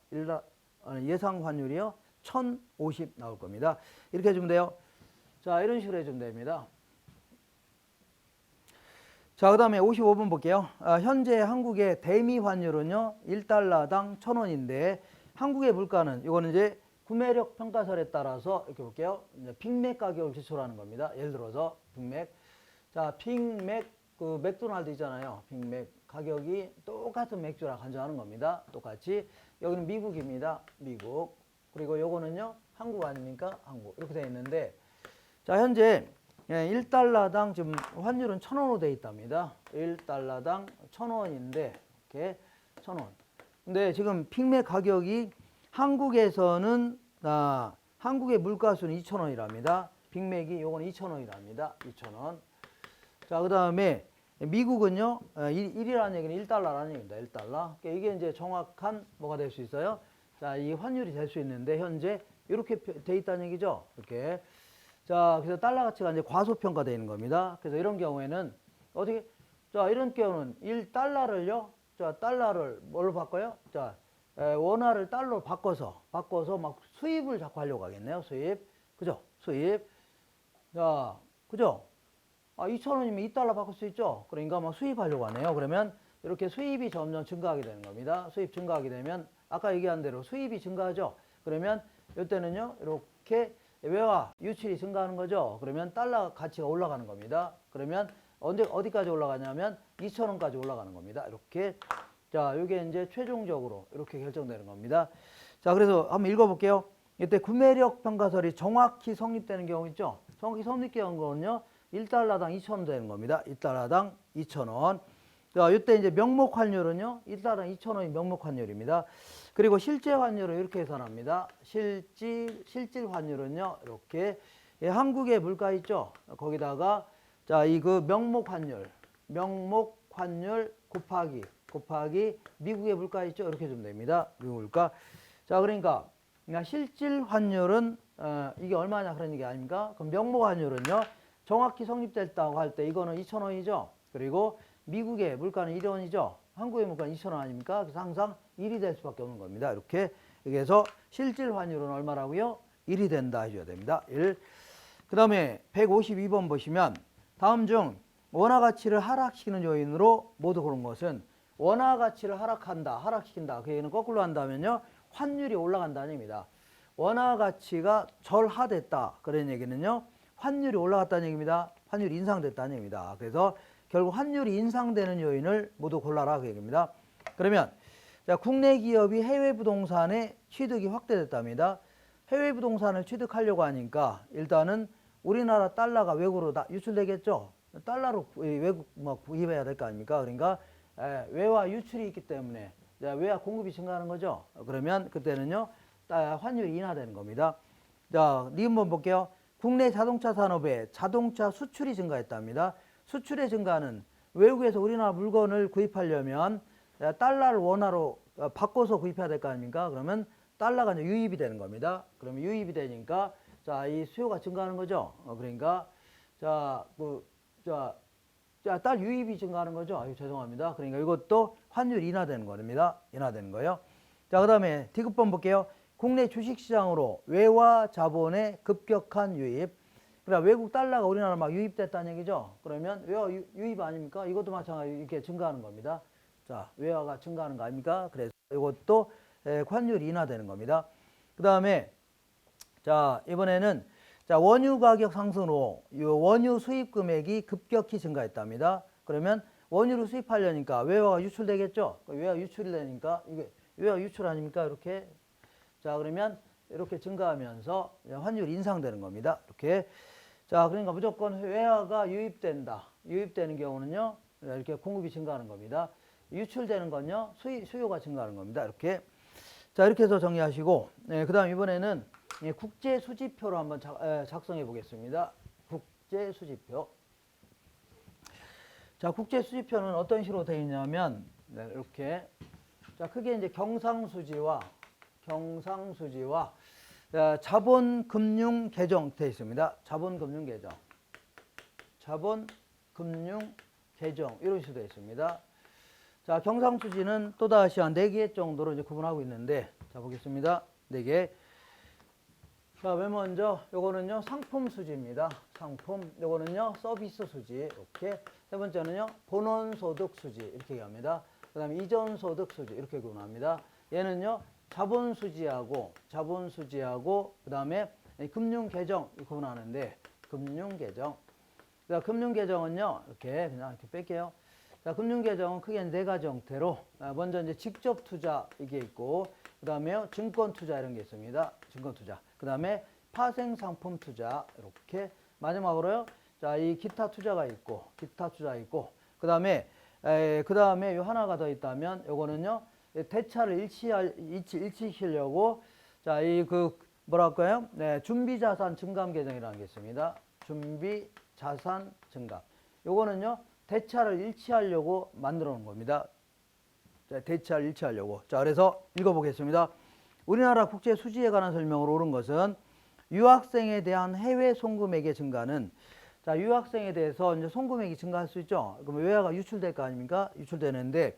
예상 환율이요. 1,050 나올 겁니다. 이렇게 해주면 돼요. 자, 이런 식으로 해주면 됩니다. 자, 그 다음에 55번 볼게요. 현재 한국의 대미 환율은요 1달러당 1,000원인데 한국의 물가는 이거는 이제 구매력 평가설에 따라서 이렇게 볼게요. 빅맥 가격을 제출하는 겁니다. 예를 들어서 빅맥. 자, 빅맥 그 맥도날드 있잖아요. 빅맥 가격이 똑같은 맥주랑 간주하는 겁니다. 똑같이. 여기는 미국입니다. 미국. 그리고 요거는요 한국 아닙니까? 한국. 이렇게 되어 있는데 자, 현재 1달러당 지금 환율은 1,000원으로 되어 있답니다. 1달러당 1,000원인데 이렇게 1,000원. 근데 지금 빅맥 가격이 한국에서는 한국의 물가수는 2,000원이랍니다. 빅맥이 요거는 2,000원이랍니다. 2,000원. 자, 그 다음에 미국은요 1이라는 얘기는 1달러라는 얘기입니다. 1달러. 그러니까 이게 이제 정확한 뭐가 될 수 있어요? 자, 이 환율이 될 수 있는데 현재 이렇게 돼 있다는 얘기죠. 이렇게. 자, 그래서 달러 가치가 이제 과소평가되어 있는 겁니다. 그래서 이런 경우에는 어떻게? 자, 이런 경우는 1달러를요. 자, 달러를 뭘로 바꿔요? 자, 원화를 달러로 바꿔서 막 수입을 자꾸 하려고 하겠네요. 수입. 그죠? 수입. 자, 그죠? 2,000원이면 2달러 바꿀 수 있죠. 그러니까 뭐 수입하려고 하네요. 그러면 이렇게 수입이 점점 증가하게 되는 겁니다. 수입 증가하게 되면 아까 얘기한 대로 수입이 증가하죠. 그러면 이때는요, 이렇게 외화 유출이 증가하는 거죠. 그러면 달러 가치가 올라가는 겁니다. 그러면 어디까지 올라가냐면 2,000원까지 올라가는 겁니다. 이렇게. 자, 이게 이제 최종적으로 이렇게 결정되는 겁니다. 자, 그래서 한번 읽어볼게요. 이때 구매력 평가설이 정확히 성립되는 경우 있죠. 정확히 성립되는 거는요, 1달러당 2,000원 되는 겁니다. 1달러당 2,000원. 자, 이때 이제 명목 환율은요, 1달러당 2,000원이 명목 환율입니다. 그리고 실제 환율은 이렇게 계산합니다. 실질 환율은요, 이렇게 한국의 물가 있죠. 거기다가 자, 이 그 명목 환율 곱하기 미국의 물가 있죠. 이렇게 좀 됩니다. 미국 물가. 자, 그러니까 실질 환율은 이게 얼마냐 그런 얘기 아닙니까? 그럼 명목 환율은요, 정확히 성립됐다고 할 때 이거는 2,000원이죠. 그리고 미국의 물가는 1원이죠. 한국의 물가는 2,000원 아닙니까? 그래서 항상 1이 될 수밖에 없는 겁니다. 이렇게. 그래서 실질 환율은 얼마라고요? 1이 된다 해줘야 됩니다. 1. 그 다음에 152번 보시면 다음 중 원화 가치를 하락시키는 요인으로 모두 고른 것은 원화 가치를 하락시킨다. 그 얘기는 거꾸로 한다면요, 환율이 올라간다는 얘기입니다. 원화 가치가 절하됐다. 그런 얘기는요, 환율이 올라갔다는 얘기입니다. 환율이 인상됐다는 얘기입니다. 그래서 결국 환율이 인상되는 요인을 모두 골라라 그 얘기입니다. 그러면 자, 국내 기업이 해외 부동산에 취득이 확대됐답니다. 해외 부동산을 취득하려고 하니까 일단은 우리나라 달러가 외국으로 다 유출되겠죠. 달러로 외국 뭐 구입해야 될 거 아닙니까? 그러니까 외화 유출이 있기 때문에 외화 공급이 증가하는 거죠. 그러면 그때는요, 환율이 인하되는 겁니다. 자, 한번 볼게요. 국내 자동차 산업에 자동차 수출이 증가했답니다. 수출의 증가는 외국에서 우리나라 물건을 구입하려면 달러를 원화로 바꿔서 구입해야 될 거 아닙니까? 그러면 달러가 이제 유입이 되는 겁니다. 그러면 유입이 되니까 자, 이 수요가 증가하는 거죠. 그러니까 달 유입이 증가하는 거죠. 아유, 죄송합니다. 그러니까 이것도 환율 인하되는 겁니다. 인하되는 거예요. 자, 그 다음에 D급번 볼게요. 국내 주식시장으로 외화 자본의 급격한 유입. 그러니까 외국 달러가 우리나라 막 유입됐다는 얘기죠. 그러면 외화 유입 아닙니까? 이것도 마찬가지로 이렇게 증가하는 겁니다. 자, 외화가 증가하는 거 아닙니까? 그래서 이것도 환율 인하되는 겁니다. 그 다음에 자, 이번에는 자, 원유 가격 상승으로 이 원유 수입 금액이 급격히 증가했답니다. 그러면 원유를 수입하려니까 외화가 유출되겠죠. 외화 유출이 되니까 이게 외화 유출 아닙니까? 이렇게. 자, 그러면 이렇게 증가하면서 환율이 인상되는 겁니다. 이렇게. 자, 그러니까 무조건 외화가 유입된다. 유입되는 경우는요, 이렇게 공급이 증가하는 겁니다. 유출되는 건요, 수요가 증가하는 겁니다. 이렇게. 자, 이렇게 해서 정리하시고, 그 다음 이번에는 국제 수지표로 한번 작성해 보겠습니다. 국제 수지표. 자, 국제 수지표는 어떤 식으로 되어 있냐면, 이렇게. 자, 크게 이제 경상수지와 자본금융 계정 되어 있습니다. 자본금융 계정 이런 식으로 되어 있습니다. 자, 경상수지는 또다시 한 4개 정도로 이제 구분하고 있는데, 자, 보겠습니다. 4개. 자, 맨 먼저 요거는요, 상품 수지입니다. 상품. 요거는요, 서비스 수지. 이렇게. 세 번째는요, 본원소득 수지. 이렇게 얘기합니다. 그 다음에 이전소득 수지. 이렇게 구분합니다. 얘는요, 자본수지하고 그 다음에 금융계정 구분하는데, 금융계정. 자, 금융계정은요, 이렇게 그냥 이렇게 뺄게요. 자, 금융계정은 크게 4가지 형태로, 먼저 이제 직접 투자 이게 있고, 그 다음에요, 증권 투자 이런 게 있습니다. 증권 투자. 그 다음에 파생 상품 투자 이렇게. 마지막으로요, 자, 이 기타 투자가 있고, 그 다음에 요 하나가 더 있다면, 요거는요, 대차를 일치시키려고, 자, 뭐랄까요? 네, 준비자산 증감 계정이라는 게 있습니다. 준비자산 증감. 요거는요, 대차를 일치하려고 만들어 놓은 겁니다. 자, 대차를 일치하려고. 자, 그래서 읽어보겠습니다. 우리나라 국제 수지에 관한 설명으로 옳은 것은 유학생에 대한 해외 송금액의 증가는, 자, 유학생에 대해서 이제 송금액이 증가할 수 있죠. 그럼 외화가 유출될 거 아닙니까? 유출되는데,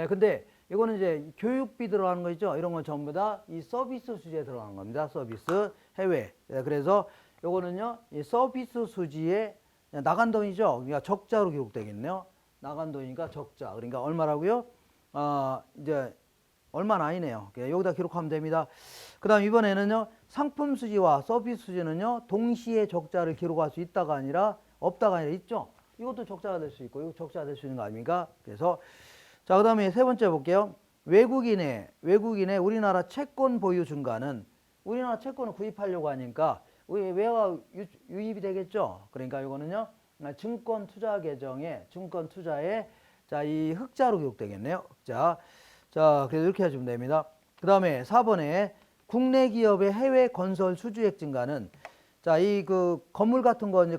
근데 이거는 이제 교육비 들어가는 거 있죠. 이런 건 전부 다 이 서비스 수지에 들어가는 겁니다. 서비스 해외. 그래서 요거는요, 이 서비스 수지에 나간 돈이죠. 그러니까 적자로 기록되겠네요. 나간 돈이니까 적자. 그러니까 얼마라고요? 이제 얼마는 아니네요. 여기다 기록하면 됩니다. 그 다음 이번에는요. 상품 수지와 서비스 수지는요. 동시에 적자를 기록할 수 있다가 아니라 없다가 아니라 있죠. 이것도 적자가 될 수 있고 이거 적자가 될 수 있는 거 아닙니까? 그래서 자, 그 다음에 세 번째 볼게요. 외국인의 우리나라 채권 보유 증가는 우리나라 채권을 구입하려고 하니까 외화 유입이 되겠죠. 그러니까 이거는요. 증권 투자 계정에 증권 투자에 자, 이 흑자로 기록되겠네요. 흑자. 자, 그래서 이렇게 해주면 됩니다. 그 다음에 4번에 국내 기업의 해외 건설 수주액 증가는 자, 이 그 건물 같은 거 이제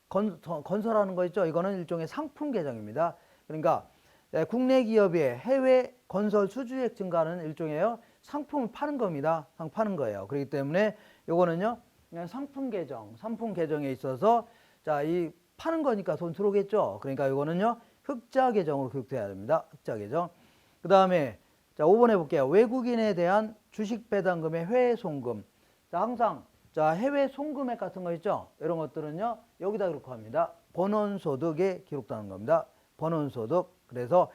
건설하는 거 있죠. 이거는 일종의 상품 계정입니다. 그러니까 국내 기업의 해외 건설 수주액 증가는 일종의 상품을 파는 겁니다. 파는 거예요. 그렇기 때문에 요거는요. 상품 계정에 있어서 자, 이 파는 거니까 돈 들어오겠죠. 그러니까 이거는요. 흑자 계정으로 기록돼야 됩니다. 흑자 계정. 그 다음에 자 5번 해볼게요. 외국인에 대한 주식 배당금의 해외 송금. 자 항상 자 해외 송금액 같은 거 있죠. 이런 것들은요 여기다 기록합니다. 본원소득에 기록되는 겁니다. 본원소득. 그래서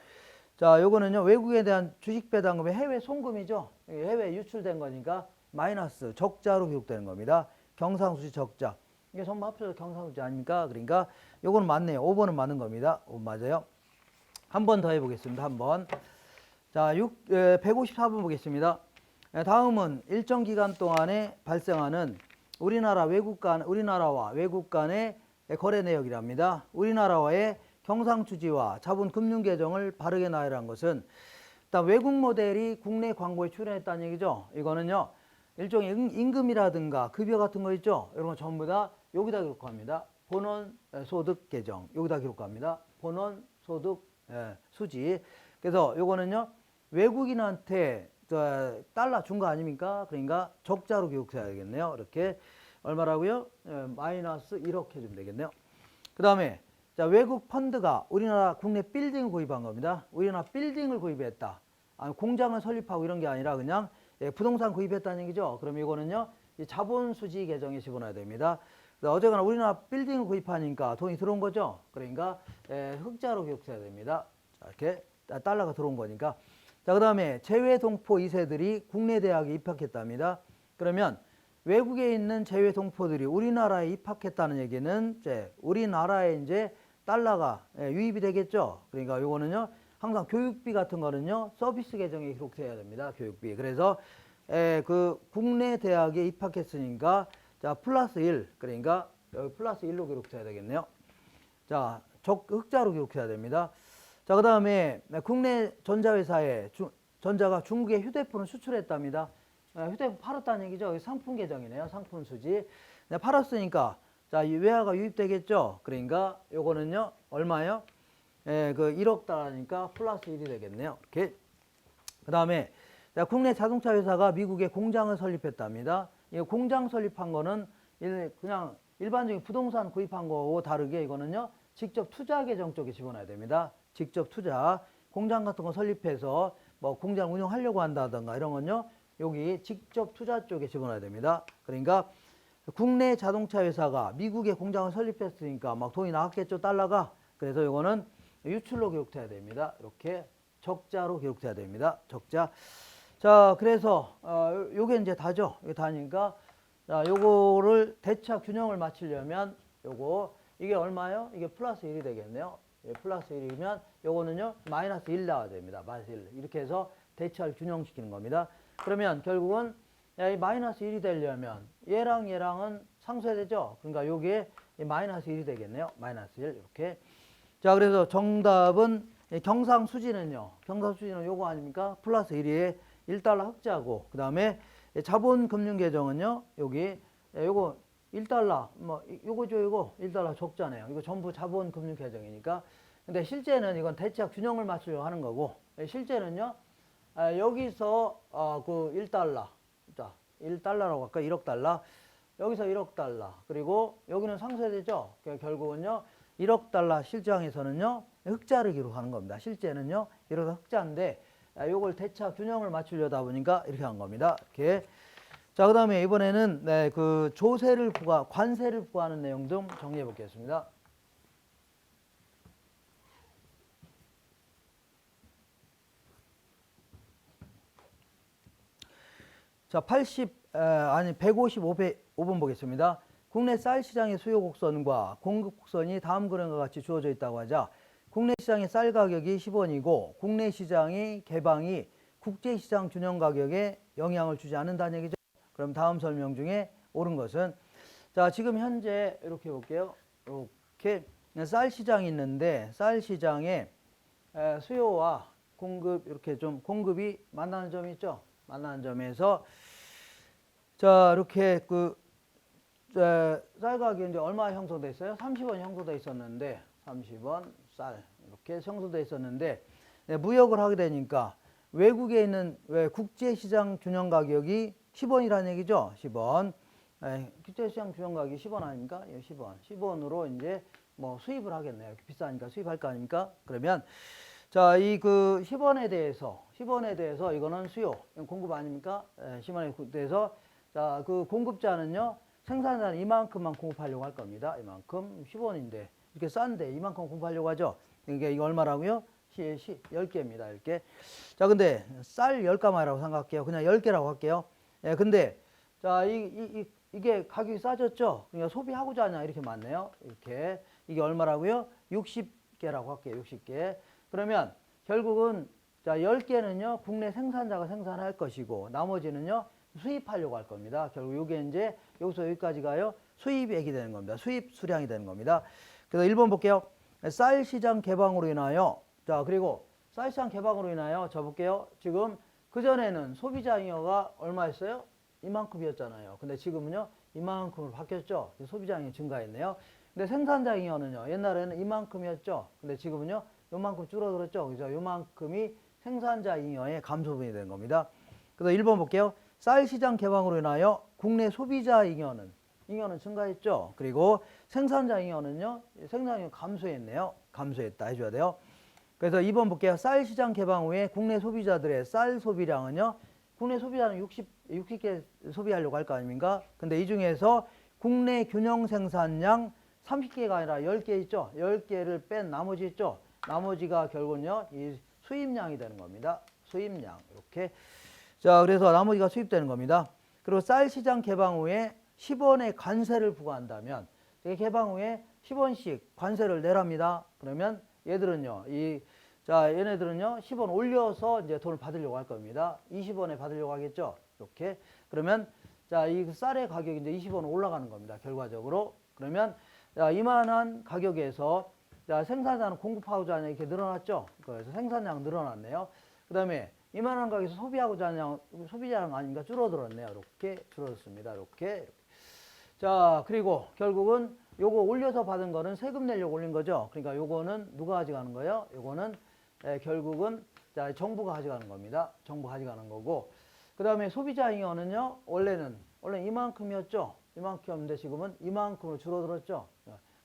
자 요거는요 외국에 대한 주식 배당금의 해외 송금이죠. 해외 유출된 거니까 마이너스 적자로 기록되는 겁니다. 경상수지 적자. 이게 전부 합쳐서 경상수지 아닙니까? 그러니까 요거는 맞네요. 5번은 맞는 겁니다. 5번 맞아요. 한 번 더 해보겠습니다. 한 번. 자, 154번 보겠습니다. 다음은 일정 기간 동안에 발생하는 우리나라와 외국 간의 거래 내역이랍니다. 우리나라와의 경상수지와 자본금융계정을 바르게 나열한 것은 일단 외국 모델이 국내 광고에 출연했다는 얘기죠. 이거는요. 일종의 임금이라든가 급여 같은 거 있죠. 이런 거 전부 다 여기다 기록합니다. 본원 소득 계정 여기다 기록합니다. 본원 소득 수지. 그래서 요거는요. 외국인한테 달러 준 거 아닙니까? 그러니까 적자로 기록해야 되겠네요. 이렇게 얼마라고요? 마이너스 1억 해주면 되겠네요. 그 다음에 자 외국 펀드가 우리나라 국내 빌딩을 구입한 겁니다. 우리나라 빌딩을 구입했다. 공장을 설립하고 이런 게 아니라 그냥 부동산 구입했다는 얘기죠. 그럼 이거는요. 이 자본수지 계정에 집어넣어야 됩니다. 어쨌거나 우리나라 빌딩을 구입하니까 돈이 들어온 거죠. 그러니까 흑자로 기록해야 됩니다. 자, 이렇게 달러가 들어온 거니까. 자, 그 다음에 재외동포 2세들이 국내 대학에 입학했답니다. 그러면 외국에 있는 재외동포들이 우리나라에 입학했다는 얘기는 이제 우리나라에 이제 달러가 유입이 되겠죠. 그러니까 요거는요. 항상 교육비 같은 거는요. 서비스 계정에 기록해야 됩니다. 교육비. 그래서 그 국내 대학에 입학했으니까 자, 플러스 1. 그러니까 여기 플러스 1로 기록해야 되겠네요. 자, 흑자로 기록해야 됩니다. 자, 그 다음에 국내 전자회사에 전자가 중국에 휴대폰을 수출했답니다. 휴대폰 팔았다는 얘기죠. 상품 계정이네요. 상품 수지. 팔았으니까 자, 이 외화가 유입되겠죠. 그러니까 요거는요. 얼마예요? 그 1억 달러니까 플러스 1이 되겠네요. 이렇게. 그 다음에 국내 자동차 회사가 미국에 공장을 설립했답니다. 이 공장 설립한 거는 그냥 일반적인 부동산 구입한 거하고 다르게 이거는요. 직접 투자 계정 쪽에 집어넣어야 됩니다. 직접 투자. 공장 같은 거 설립해서 뭐 공장 운영하려고 한다든가 이런 건요. 여기 직접 투자 쪽에 집어넣어야 됩니다. 그러니까 국내 자동차 회사가 미국에 공장을 설립했으니까 막 돈이 나왔겠죠. 달러가. 그래서 이거는 유출로 기록돼야 됩니다. 이렇게 적자로 기록돼야 됩니다. 적자. 자, 그래서 요게 이제 다죠. 이게 다니까 자, 요거를 대차 균형을 맞추려면 이게 얼마예요? 이게 플러스 1이 되겠네요. 플러스 1이면 요거는요. 마이너스 1 나와야 됩니다. 마이너스 1. 이렇게 해서 대차를 균형시키는 겁니다. 그러면 결국은 이 마이너스 1이 되려면 얘랑은 상쇄해야 되죠. 그러니까 요게 마이너스 1이 되겠네요. 마이너스 1 이렇게. 자, 그래서 정답은 경상수지는요. 경상수지는 요거 아닙니까? 플러스 1에 1달러 흑자고 그 다음에 자본금융계정은요. 여기 요거 1달러 뭐 요거죠. 이거 1달러 적자네요. 이거 전부 자본금융계정이니까. 근데 실제는 이건 대차 균형을 맞추려고 하는 거고 실제는요. 여기서 그 1달러 자 1달러라고 할까 1억 달러 여기서 1억 달러 그리고 여기는 상쇄되죠. 결국은요 1억 달러 실장에서는요 흑자를 기록하는 겁니다. 실제는요 이러다 흑자인데 요걸 대차 균형을 맞추려다 보니까 이렇게 한 겁니다. 이렇게. 자, 그 다음에 이번에는 그 관세를 부과하는 내용 좀 정리해 보겠습니다. 자, 155번 보겠습니다. 국내 쌀 시장의 수요 곡선과 공급 곡선이 다음 그림과 같이 주어져 있다고 하자. 국내 시장의 쌀 가격이 10원이고 국내 시장의 개방이 국제 시장 균형 가격에 영향을 주지 않는다는 얘기죠. 그럼 다음 설명 중에 옳은 것은, 자, 지금 현재 이렇게 볼게요. 이렇게 쌀 시장이 있는데 쌀 시장에 수요와 공급, 이렇게 좀 공급이 만나는 점이 있죠. 만나는 점에서 자, 이렇게 쌀 가격이 이제 얼마 형성돼 있어요? 30원 형성돼 있었는데 30원 쌀 이렇게 형성돼 있었는데 무역을 하게 되니까 외국에 있는 국제시장 균형 가격이 10원이라는 얘기죠. 10원. 국제시장 균형 가격이 10원 아닙니까? 10원. 10원으로 이제 뭐 수입을 하겠네요. 비싸니까 수입할 거 아닙니까? 그러면 자, 이 10원에 대해서 이거는 수요, 공급 아닙니까? 10원에 대해서 자, 공급자는요, 생산자는 이만큼만 공급하려고 할 겁니다. 이만큼 10원인데 이렇게 싼데 이만큼 공급하려고 하죠. 그러니까 이거 얼마라고요? 10개입니다. 10개. 자, 근데 쌀 10가마라고 생각할게요. 그냥 10개라고 할게요. 예, 근데 자, 이게 가격이 싸졌죠? 그러니까 소비하고자 하냐 이렇게 많네요. 이렇게. 이게 얼마라고요? 60개라고 할게요. 60개. 그러면 결국은 자, 10개는요, 국내 생산자가 생산할 것이고 나머지는요, 수입하려고 할 겁니다. 결국 이게 이제 여기서 여기까지가요, 수입액이 되는 겁니다. 수입 수량이 되는 겁니다. 그래서 1번 볼게요. 쌀 시장 개방으로 인하여, 자, 그리고 쌀 시장 개방으로 인하여 저 볼게요. 지금 그전에는 소비자 잉여가 얼마였어요? 이만큼이었잖아요. 근데 지금은요, 이만큼으로 바뀌었죠. 소비자 잉여 증가했네요. 근데 생산자 잉여는요, 옛날에는 이만큼이었죠. 근데 지금은요, 요만큼 줄어들었죠. 그죠? 요만큼이 생산자 잉여의 감소분이 된 겁니다. 그래서 1번 볼게요. 쌀 시장 개방으로 인하여 국내 소비자 잉여는 증가했죠. 그리고 생산자 잉여는요, 생산자 잉여 감소했네요. 감소했다 해줘야 돼요. 그래서 2번 볼게요. 쌀 시장 개방 후에 국내 소비자들의 쌀 소비량은요, 국내 소비자는 60개 소비하려고 할 거 아닙니까? 근데 이 중에서 국내 균형 생산량 30개가 아니라 10개 있죠. 10개를 뺀 나머지 있죠. 나머지가 결국은요, 이 수입량이 되는 겁니다. 수입량. 이렇게. 자, 그래서 나머지가 수입되는 겁니다. 그리고 쌀 시장 개방 후에 10원의 관세를 부과한다면, 개방 후에 10원씩 관세를 내랍니다. 그러면 얘들은요, 얘네들은요, 10원 올려서 이제 돈을 받으려고 할 겁니다. 20원에 받으려고 하겠죠. 이렇게. 그러면, 자, 이 쌀의 가격이 이제 20원 올라가는 겁니다. 결과적으로. 그러면, 자, 이만한 가격에서, 자, 생산자는 공급하고자 하냐 이렇게 늘어났죠. 그래서 생산량 늘어났네요. 그 다음에, 이만한 가격에서 소비하고자 하냐, 소비자량 아닌가 줄어들었네요. 이렇게 줄어들었습니다. 이렇게. 자, 그리고 결국은 요거 올려서 받은 거는 세금 내려고 올린 거죠. 그러니까 요거는 누가 가져가는 거예요? 요거는 결국은 자, 정부가 가져가는 겁니다. 정부가 가져가는 거고. 그 다음에 소비자 잉여는요, 원래 이만큼이었죠. 이만큼이었는데 지금은 이만큼으로 줄어들었죠.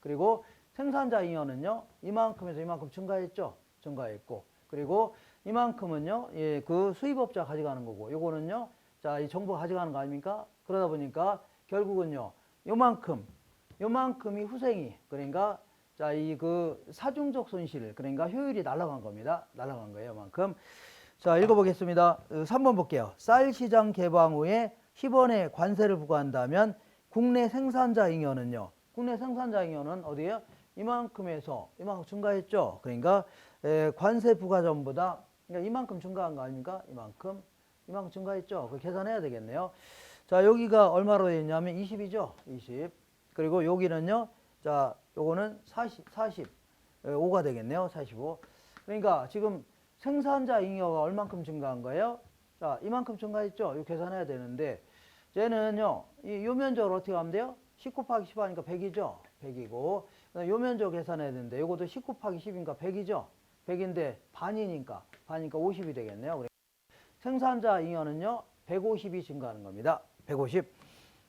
그리고 생산자 잉여는요, 이만큼에서 이만큼 증가했죠. 증가했고. 그리고 이만큼은요, 예, 그 수입업자 가져가는 거고, 요거는요, 자, 이 정부가 가져가는 거 아닙니까? 그러다 보니까 결국은요, 요만큼이 후생이, 그러니까, 자, 사중적 손실, 그러니까 효율이 날아간 겁니다. 날아간 거예요, 요만큼. 자, 읽어보겠습니다. 3번 볼게요. 쌀 시장 개방 후에 10원의 관세를 부과한다면 국내 생산자 잉여는요, 어디에요? 이만큼에서 이만큼 증가했죠. 그러니까 관세 부과 전보다 그러니까 이만큼 증가한 거 아닙니까? 이만큼 증가했죠. 그 계산해야 되겠네요. 자, 여기가 얼마로 되어 있냐면 20이죠. 20. 그리고 여기는요. 자, 요거는 45가 되겠네요. 45. 그러니까 지금 생산자 잉여가 얼만큼 증가한 거예요? 자, 이만큼 증가했죠. 이거 계산해야 되는데 쟤는요. 요 면적을 어떻게 하면 돼요? 10 곱하기 10 하니까 100이죠. 100이고 요 면적 계산해야 되는데 요것도 10 곱하기 10이니까 100이죠. 100인데 반이니까 50이 되겠네요. 생산자 잉여는요 150이 증가하는 겁니다. 150.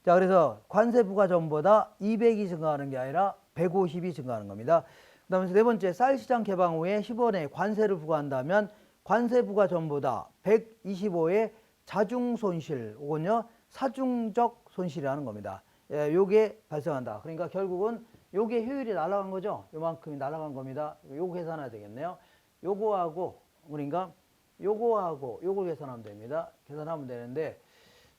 자, 그래서 관세 부과 전보다 200이 증가하는 게 아니라 150이 증가하는 겁니다. 그 다음에 네 번째, 쌀 시장 개방 후에 10원의 관세를 부과한다면 관세 부과 전보다 125의 자중 손실 혹은요 사중적 손실이라는 겁니다. 예, 요게 발생한다. 그러니까 결국은 요게 효율이 날아간 거죠. 요만큼이 날아간 겁니다. 요거 계산해야 되겠네요. 요거하고 그러니까 요거하고 요걸 계산하면 됩니다. 계산하면 되는데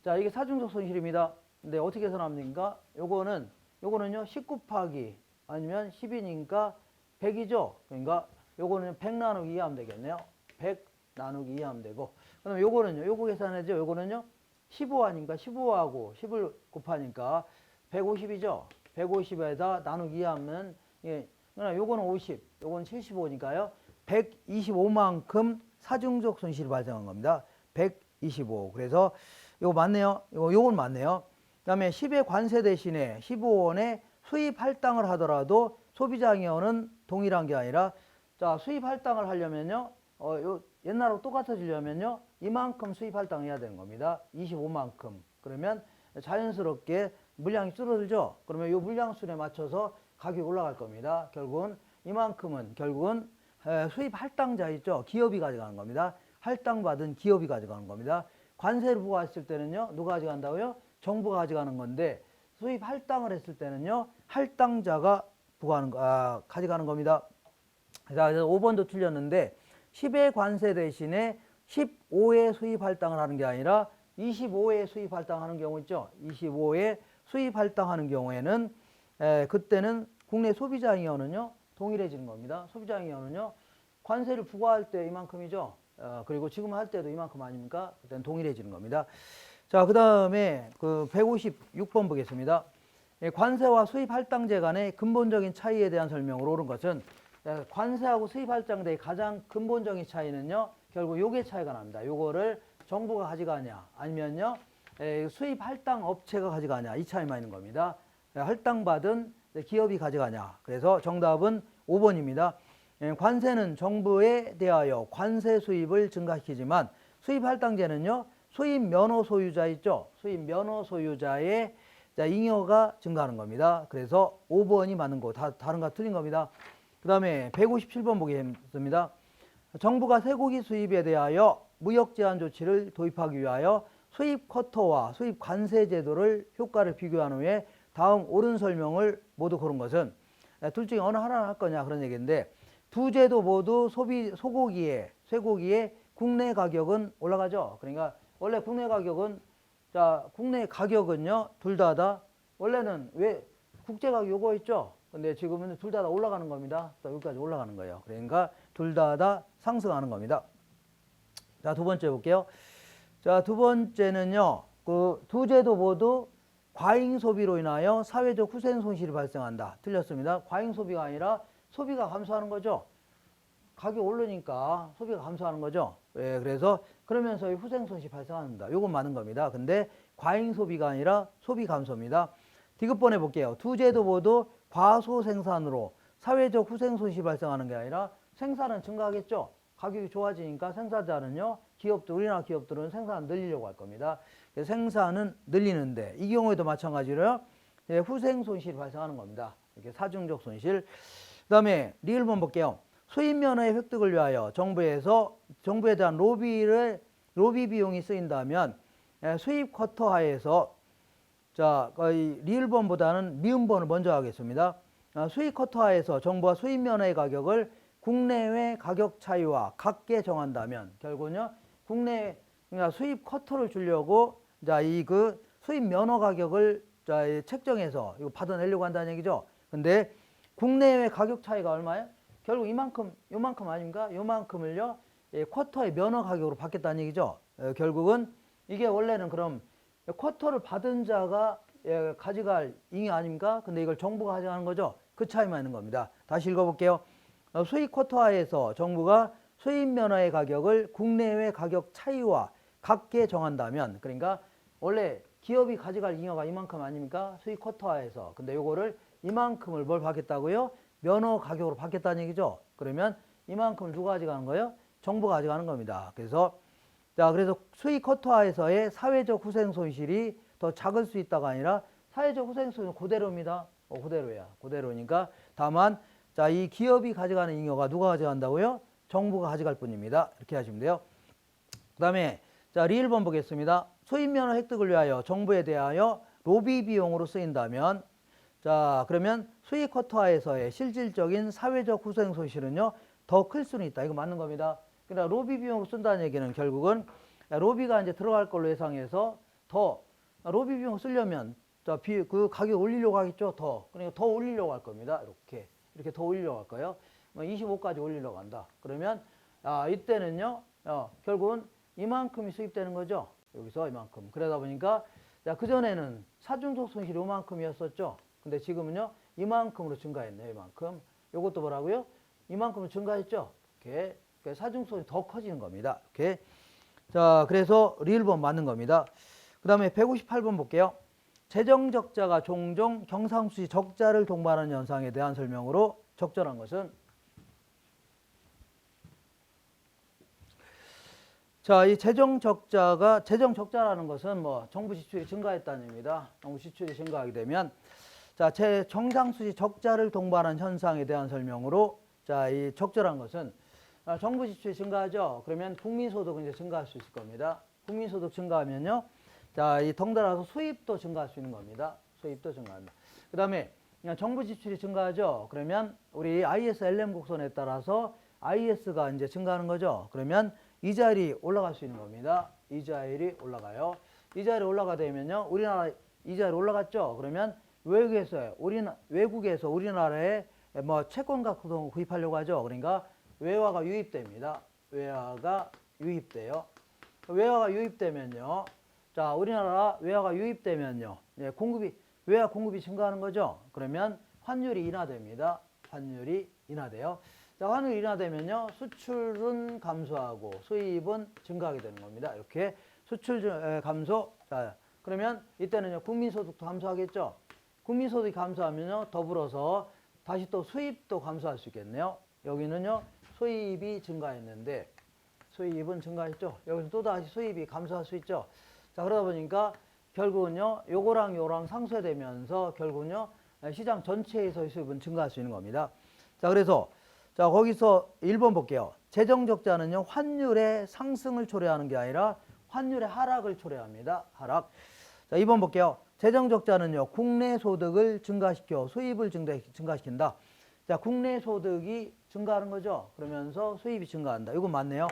자, 이게 사중적 손실입니다. 근데 어떻게 계산합니까? 요거는요, 10 곱하기 아니면 10이니까 100이죠? 그러니까 요거는 100 나누기 2 하면 되겠네요. 100 나누기 2 하면 되고. 그럼 요거는요, 요거 계산하죠? 요거는요, 15 아닌가? 15하고 10을 곱하니까 150이죠? 150에다 나누기 2 하면, 예, 그러나 요거는 50, 요건 75니까요. 125만큼 사중적 손실이 발생한 겁니다. 125. 그래서 요거 맞네요. 요건 맞네요. 그 다음에 10의 관세 대신에 15원의 수입 할당을 하더라도 소비자잉여는 동일한 게 아니라, 자, 수입 할당을 하려면요, 옛날하고 똑같아지려면요, 이만큼 수입 할당을 해야 되는 겁니다. 25만큼. 그러면 자연스럽게 물량이 줄어들죠. 그러면 이 물량순에 맞춰서 가격이 올라갈 겁니다. 결국은 이만큼은 결국은 수입 할당자 있죠. 기업이 가져가는 겁니다. 할당받은 기업이 가져가는 겁니다. 관세를 부과했을 때는요, 누가 가져간다고요? 정부가 가져가는 건데, 수입 할당을 했을 때는요, 할당자가 가져가는 겁니다. 자, 그래서 5번도 틀렸는데 10의 관세 대신에 15의 수입 할당을 하는 게 아니라 25의 수입 할당하는 경우 있죠. 25의 수입 할당하는 경우에는 그때는 국내 소비자잉여는요, 동일해지는 겁니다. 소비자잉여는요, 관세를 부과할 때 이만큼이죠. 그리고 지금 할 때도 이만큼 아닙니까? 그때는 동일해지는 겁니다. 자, 그 다음에 그 156번 보겠습니다. 관세와 수입 할당제 간의 근본적인 차이에 대한 설명으로 옳은 것은, 관세하고 수입 할당제의 가장 근본적인 차이는요, 결국 요게 차이가 납니다. 요거를 정부가 가져가냐 아니면요, 수입 할당 업체가 가져가냐, 이 차이만 있는 겁니다. 할당받은 기업이 가져가냐. 그래서 정답은 5번입니다. 관세는 정부에 대하여 관세 수입을 증가시키지만 수입 할당제는요, 수입 면허 소유자 있죠. 수입 면허 소유자의 잉여가 증가하는 겁니다. 그래서 5번이 맞는 거, 다른 거 틀린 겁니다. 그 다음에 157번 보겠습니다. 정부가 쇠고기 수입에 대하여 무역 제한 조치를 도입하기 위하여 수입 쿼터와 수입 관세 제도를 효과를 비교한 후에 다음 옳은 설명을 모두 고른 것은, 둘 중에 어느 하나를 할 거냐 그런 얘기인데, 두 제도 모두 쇠고기의 국내 가격은 올라가죠. 그러니까 원래 국내 가격은, 자, 국내 가격은요, 둘 다 원래는 왜 국제 가격 요거 있죠. 근데 지금은 둘 다 올라가는 겁니다. 여기까지 올라가는 거예요. 그러니까 둘 다 상승하는 겁니다. 자, 두 번째 볼게요. 자, 두 번째는요, 그 두 제도 모두 과잉 소비로 인하여 사회적 후생 손실이 발생한다. 틀렸습니다. 과잉 소비가 아니라 소비가 감소하는 거죠. 가격 오르니까 소비가 감소하는 거죠. 예, 그래서 그러면서 후생 손실이 발생한다. 요건 맞는 겁니다. 근데 과잉 소비가 아니라 소비 감소입니다. 디귿번 해볼게요. 두 제도 모두 과소 생산으로 사회적 후생 손실이 발생하는 게 아니라 생산은 증가하겠죠. 가격이 좋아지니까 생산자는요, 우리나라 기업들은 생산을 늘리려고 할 겁니다. 생산은 늘리는데 이 경우에도 마찬가지로 후생 손실이 발생하는 겁니다. 이렇게 사중적 손실. 그 다음에 리을번 볼게요. 수입 면허의 획득을 위하여 정부에 대한 로비 비용이 쓰인다면 수입 쿼터 하에서, 자, 거의 리을번보다는 미음번을 먼저 하겠습니다. 수입 쿼터 하에서 정부가 수입 면허의 가격을 국내외 가격 차이와 같게 정한다면, 결국은요, 그러니까 수입 쿼터를 주려고, 자, 수입 면허 가격을, 자, 책정해서 이거 받아내려고 한다는 얘기죠. 근데 국내외 가격 차이가 얼마예요? 결국 요만큼 아닙니까? 요만큼을요, 쿼터의 면허 가격으로 받겠다는 얘기죠. 결국은 이게 원래는 그럼 쿼터를 받은 자가 가져갈 잉여 아닙니까? 근데 이걸 정부가 가져가는 거죠. 그 차이만 있는 겁니다. 다시 읽어볼게요. 수입 쿼터 하에서 정부가 수입 면허의 가격을 국내외 가격 차이와 같게 정한다면, 그러니까 원래 기업이 가져갈 잉여가 이만큼 아닙니까? 수입 쿼터 하에서. 근데 요거를 이만큼을 뭘 받겠다고요? 면허 가격으로 받겠다는 얘기죠. 그러면 이만큼을 누가 가져가는 거예요? 정부가 가져가는 겁니다. 그래서 수입 쿼터 하에서의 사회적 후생 손실이 더 작을 수 있다가 아니라 사회적 후생 손실은 그대로입니다. 그대로야. 그대로니까 다만, 자, 이 기업이 가져가는 잉여가 누가 가져간다고요? 정부가 가져갈 뿐입니다. 이렇게 하시면 돼요. 그 다음에, 자, 리을번 보겠습니다. 수입 면허 획득을 위하여 정부에 대하여 로비 비용으로 쓰인다면, 자, 그러면 수입 쿼터 하에서의 실질적인 사회적 후생 손실은요, 더 클 수는 있다. 이거 맞는 겁니다. 그러니까 로비 비용으로 쓴다는 얘기는 결국은 로비가 이제 들어갈 걸로 예상해서 더 로비 비용 쓰려면 자, 그 가격 올리려고 하겠죠. 더. 그러니까 더 올리려고 할 겁니다. 이렇게 더 올리려고 할 거예요. 25까지 올리려고 한다. 그러면 이때는요. 결국은 이만큼이 수입되는 거죠. 여기서 이만큼. 그러다 보니까 자, 그전에는 사중속 손실이 이만큼이었었죠. 근데 지금은요. 이만큼으로 증가했네요. 이만큼. 요것도 뭐라고요? 이만큼으로 증가했죠. 이렇게 사중속 손실이 더 커지는 겁니다. 이렇게. 자, 그래서 리을번 맞는 겁니다. 그 다음에 158번 볼게요. 재정적자가 종종 경상수지 적자를 동반하는 현상에 대한 설명으로 적절한 것은 자, 이 재정적자라는 것은 뭐 정부 지출이 증가했다는 의미입니다. 정부 지출이 증가하게 되면 자, 경상수지 적자를 동반하는 현상에 대한 설명으로 자, 이 적절한 것은 정부 지출이 증가하죠. 그러면 국민소득은 이제 증가할 수 있을 겁니다. 국민소득 증가하면요. 자, 이 덩달아서 수입도 증가할 수 있는 겁니다. 수입도 증가한다. 그 다음에 정부 지출이 증가하죠. 그러면 우리 IS LM 곡선에 따라서 IS가 이제 증가하는 거죠. 그러면 이자율이 올라갈 수 있는 겁니다. 이자율이 올라가요. 이자율이 올라가게 되면요. 우리나라 이자율이 올라갔죠. 그러면 외국에서 우리나라에 뭐 채권 같은 거 구입하려고 하죠. 그러니까 외화가 유입됩니다. 외화가 유입돼요. 외화가 유입되면요. 자, 우리나라 외화가 유입되면요. 예, 외화 공급이 증가하는 거죠. 그러면 환율이 인하됩니다. 환율이 인하돼요. 자, 환율이 인하되면요. 수출은 감소하고 수입은 증가하게 되는 겁니다. 이렇게 수출 감소. 자, 그러면 이때는요. 국민소득도 감소하겠죠. 국민소득이 감소하면요. 더불어서 다시 또 수입도 감소할 수 있겠네요. 여기는요. 수입이 증가했는데 수입은 증가했죠. 여기서 또다시 수입이 감소할 수 있죠. 자, 그러다 보니까 결국은요. 요거랑 상쇄되면서 결국은요. 시장 전체에서의 수입은 증가할 수 있는 겁니다. 자, 그래서 자, 거기서 1번 볼게요. 재정적자는요. 환율의 상승을 초래하는 게 아니라 환율의 하락을 초래합니다. 하락. 자, 2번 볼게요. 재정적자는요. 국내 소득을 증가시켜 수입을 증가시킨다. 자, 국내 소득이 증가하는 거죠. 그러면서 수입이 증가한다. 이거 맞네요.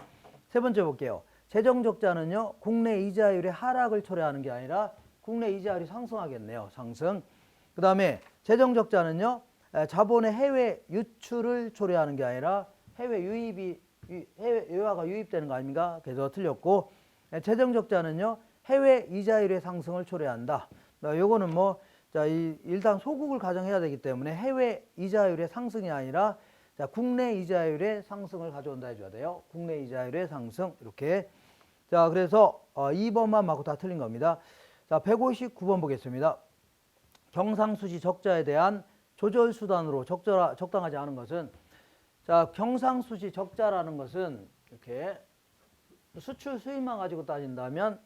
세 번째 볼게요. 재정적자는요. 국내 이자율의 하락을 초래하는 게 아니라 국내 이자율이 상승하겠네요. 상승. 그 다음에 재정적자는요. 자본의 해외 유출을 초래하는 게 아니라 해외 외화가 유입되는 거 아닙니까? 그래서 틀렸고 재정적자는요. 해외 이자율의 상승을 초래한다. 요거는 뭐 자, 일단 소국을 가정해야 되기 때문에 해외 이자율의 상승이 아니라 자, 국내 이자율의 상승을 가져온다 해줘야 돼요. 국내 이자율의 상승 이렇게. 자, 그래서 2번만 맞고 다 틀린 겁니다. 자, 159번 보겠습니다. 경상수지 적자에 대한 조절 수단으로 적당하지 않은 것은 자, 경상수지 적자라는 것은 이렇게 수출 수입만 가지고 따진다면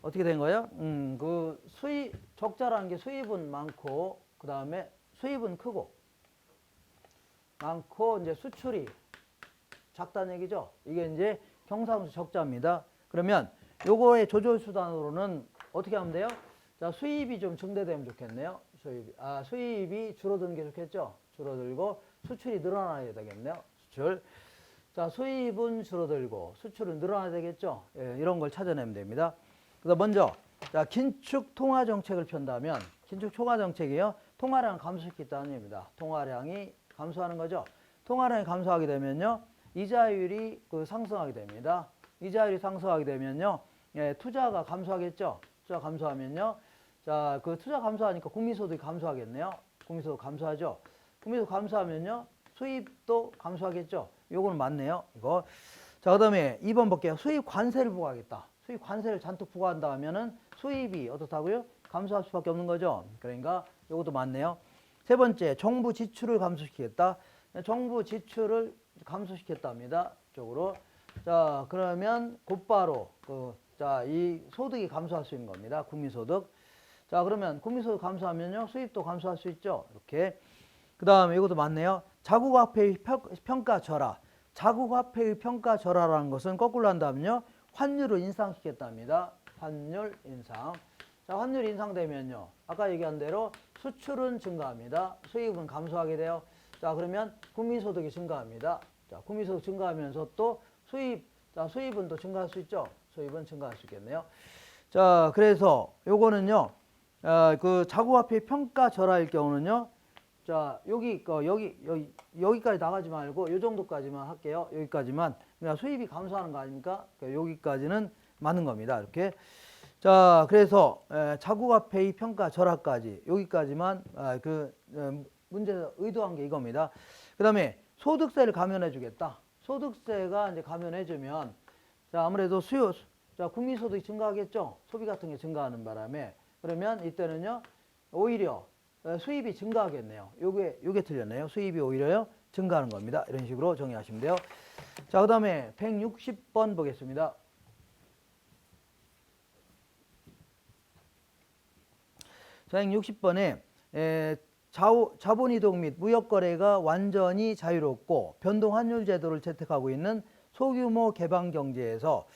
어떻게 된 거예요? 그 적자라는 게 수입은 많고 그 다음에 수입은 크고 많고 이제 수출이 작다는 얘기죠. 이게 이제 경상수지 적자입니다. 그러면 요거의 조절 수단으로는 어떻게 하면 돼요? 자, 수입이 좀 증대되면 좋겠네요. 수입이 줄어드는 게 좋겠죠. 줄어들고 수출이 늘어나야 되겠네요. 수출. 자, 수입은 줄어들고 수출은 늘어나야 되겠죠. 예, 이런 걸 찾아내면 됩니다. 그래서 먼저 자, 긴축 통화 정책을 편다면 긴축 통화 정책이요. 통화량 감소시켰다는 얘기입니다. 통화량이 감소하는 거죠. 통화량이 감소하게 되면요. 이자율이 상승하게 됩니다. 이자율이 상승하게 되면요. 예, 투자가 감소하겠죠. 투자 감소하면요. 자, 그 투자 감소하니까 국민소득이 감소하겠네요. 국민소득 감소하죠. 국민소득 감소하면요. 수입도 감소하겠죠. 요거는 맞네요. 이거. 자, 그 다음에 2번 볼게요. 수입 관세를 부과하겠다. 수입 관세를 잔뜩 부과한다 하면은 수입이 어떻다고요? 감소할 수밖에 없는 거죠. 그러니까 요것도 맞네요. 세 번째, 정부 지출을 감소시키겠다. 정부 지출을 감소시켰답니다. 이쪽으로. 자, 그러면 곧바로 이 소득이 감소할 수 있는 겁니다. 국민소득. 자, 그러면 국민소득 감소하면요. 수입도 감소할 수 있죠. 이렇게. 그 다음에 이것도 맞네요. 자국화폐의 평가절하. 자국화폐의 평가절하라는 것은 거꾸로 한다면요. 환율을 인상시켰답니다. 환율 인상. 자, 환율 인상되면요. 아까 얘기한 대로 수출은 증가합니다. 수입은 감소하게 돼요. 자, 그러면 국민소득이 증가합니다. 자, 국민소득 증가하면서 또 수입은 또 증가할 수 있죠. 수입은 증가할 수 있겠네요. 자, 그래서 요거는요, 그 자구화폐 평가절하일 경우는요, 자, 여기까지 나가지 말고 요 정도까지만 할게요. 여기까지만. 그러니까 수입이 감소하는 거 아닙니까? 그러니까 여기까지는 맞는 겁니다. 이렇게. 자, 그래서 자국화폐의 평가절하까지 여기까지만 문제에서 의도한 게 이겁니다. 그 다음에 소득세를 감면해 주겠다. 소득세가 이제 감면해 주면 자, 아무래도 자, 국민소득이 증가하겠죠. 소비 같은 게 증가하는 바람에 그러면 이때는요 오히려 수입이 증가하겠네요. 요게 틀렸네요. 수입이 오히려요 증가하는 겁니다. 이런 식으로 정리하시면 돼요. 자, 그 다음에 160번 보겠습니다. 자, 160번에 자본이동 및 무역거래가 완전히 자유롭고 변동환율 제도를 채택하고 있는 소규모 개방경제에서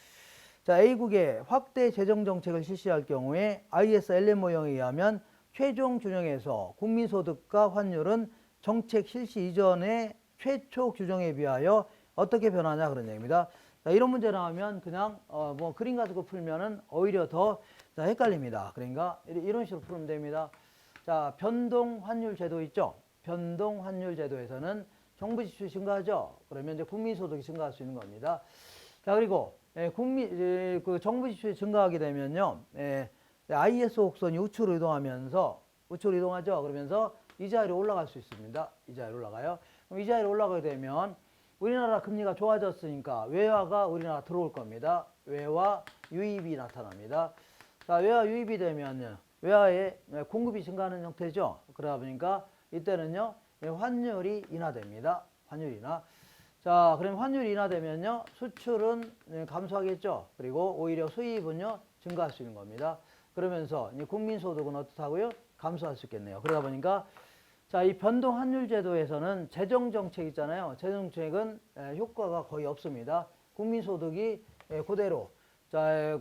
자, A국의 확대 재정정책을 실시할 경우에 ISLM 모형에 의하면 최종 준영에서 국민소득과 환율은 정책 실시 이전의 최초 규정에 비하여 어떻게 변하냐 그런 얘기입니다. 자, 이런 문제 나오면 그냥 뭐 그림 가지고 풀면은 오히려 더 헷갈립니다. 그러니까 이런 식으로 풀면 됩니다. 자, 변동환율 제도 있죠? 변동환율 제도에서는 정부 지출이 증가하죠? 그러면 이제 국민소득이 증가할 수 있는 겁니다. 자, 그리고 그 정부 지출이 증가하게 되면요, ISO 곡선이 우측으로 이동하죠. 그러면서 이자율이 올라갈 수 있습니다. 이자율이 올라가요. 그럼 이자율이 올라가게 되면 우리나라 금리가 좋아졌으니까 외화가 우리나라 들어올 겁니다. 외화 유입이 나타납니다. 자, 외화 유입이 되면요, 외화의 공급이 증가하는 형태죠. 그러다 보니까 이때는요, 환율이 인하됩니다. 환율이 인하. 자, 그럼 환율이 인하되면요, 수출은 감소하겠죠. 그리고 오히려 수입은요, 증가할 수 있는 겁니다. 그러면서 국민소득은 어떻다고요? 감소할 수 있겠네요. 그러다 보니까 자, 이 변동환율 제도에서는 재정정책 있잖아요. 재정정책은 효과가 거의 없습니다. 국민소득이 그대로 자,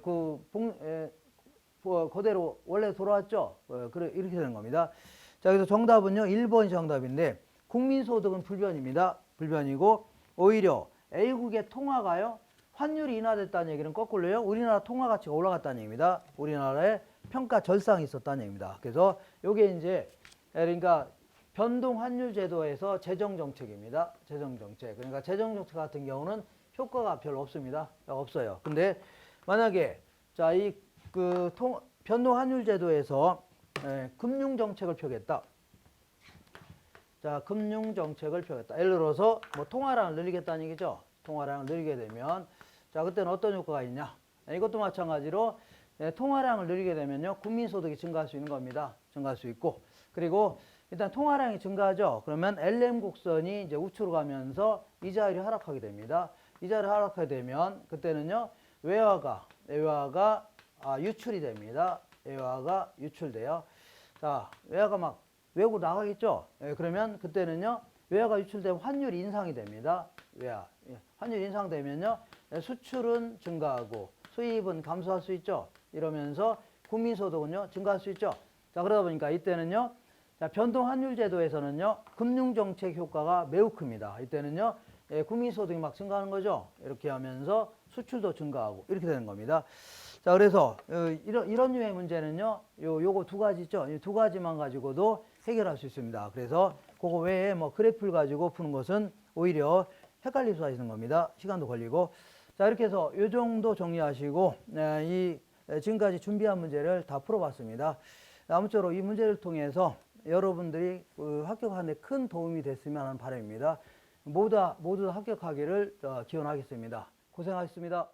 그대로 원래 돌아왔죠. 이렇게 되는 겁니다. 자, 그래서 정답은요, 1번이 정답인데 국민소득은 불변입니다. 불변이고 오히려 A국의 통화가요, 환율이 인하됐다는 얘기는 거꾸로요, 우리나라 통화 가치가 올라갔다는 얘기입니다. 우리나라의 평가 절상이 있었다는 얘기입니다. 그래서 이게 이제 그러니까 변동 환율 제도에서 재정 정책입니다. 재정 정책. 그러니까 재정 정책 같은 경우는 효과가 별로 없습니다. 없어요. 근데 만약에 자, 이 변동 환율 제도에서 금융 정책을 펴겠다. 자, 금융 정책을 펴겠다. 예를 들어서 뭐 통화량을 늘리겠다는 얘기죠. 통화량을 늘리게 되면 자, 그때는 어떤 효과가 있냐? 이것도 마찬가지로 통화량을 늘리게 되면요, 국민소득이 증가할 수 있는 겁니다. 증가할 수 있고, 그리고 일단 통화량이 증가하죠. 그러면 LM 곡선이 이제 우측으로 가면서 이자율이 하락하게 됩니다. 이자율이 하락하게 되면 그때는요, 외화가 유출이 됩니다. 외화가 유출돼요. 자, 외화가 막 외국으로 나가겠죠. 그러면 그때는요, 외화가 유출되면 환율 인상이 됩니다. 환율 인상되면요, 수출은 증가하고 수입은 감소할 수 있죠. 이러면서 국민소득은요, 증가할 수 있죠. 자, 그러다 보니까 이때는요, 자, 변동환율 제도에서는요, 금융정책 효과가 매우 큽니다. 이때는요, 국민소득이 막 증가하는 거죠. 이렇게 하면서 수출도 증가하고 이렇게 되는 겁니다. 자, 그래서 이런 유의 문제는요, 요거 두 가지 있죠. 이 두 가지만 가지고도 해결할 수 있습니다. 그래서 그거 외에 뭐 그래프를 가지고 푸는 것은 오히려 헷갈릴 수가 있는 겁니다. 시간도 걸리고. 자, 이렇게 해서 이 정도 정리하시고 지금까지 준비한 문제를 다 풀어봤습니다. 아무쪼록 이 문제를 통해서 여러분들이 합격하는 데 큰 도움이 됐으면 하는 바람입니다. 모두 다 합격하기를 기원하겠습니다. 고생하셨습니다.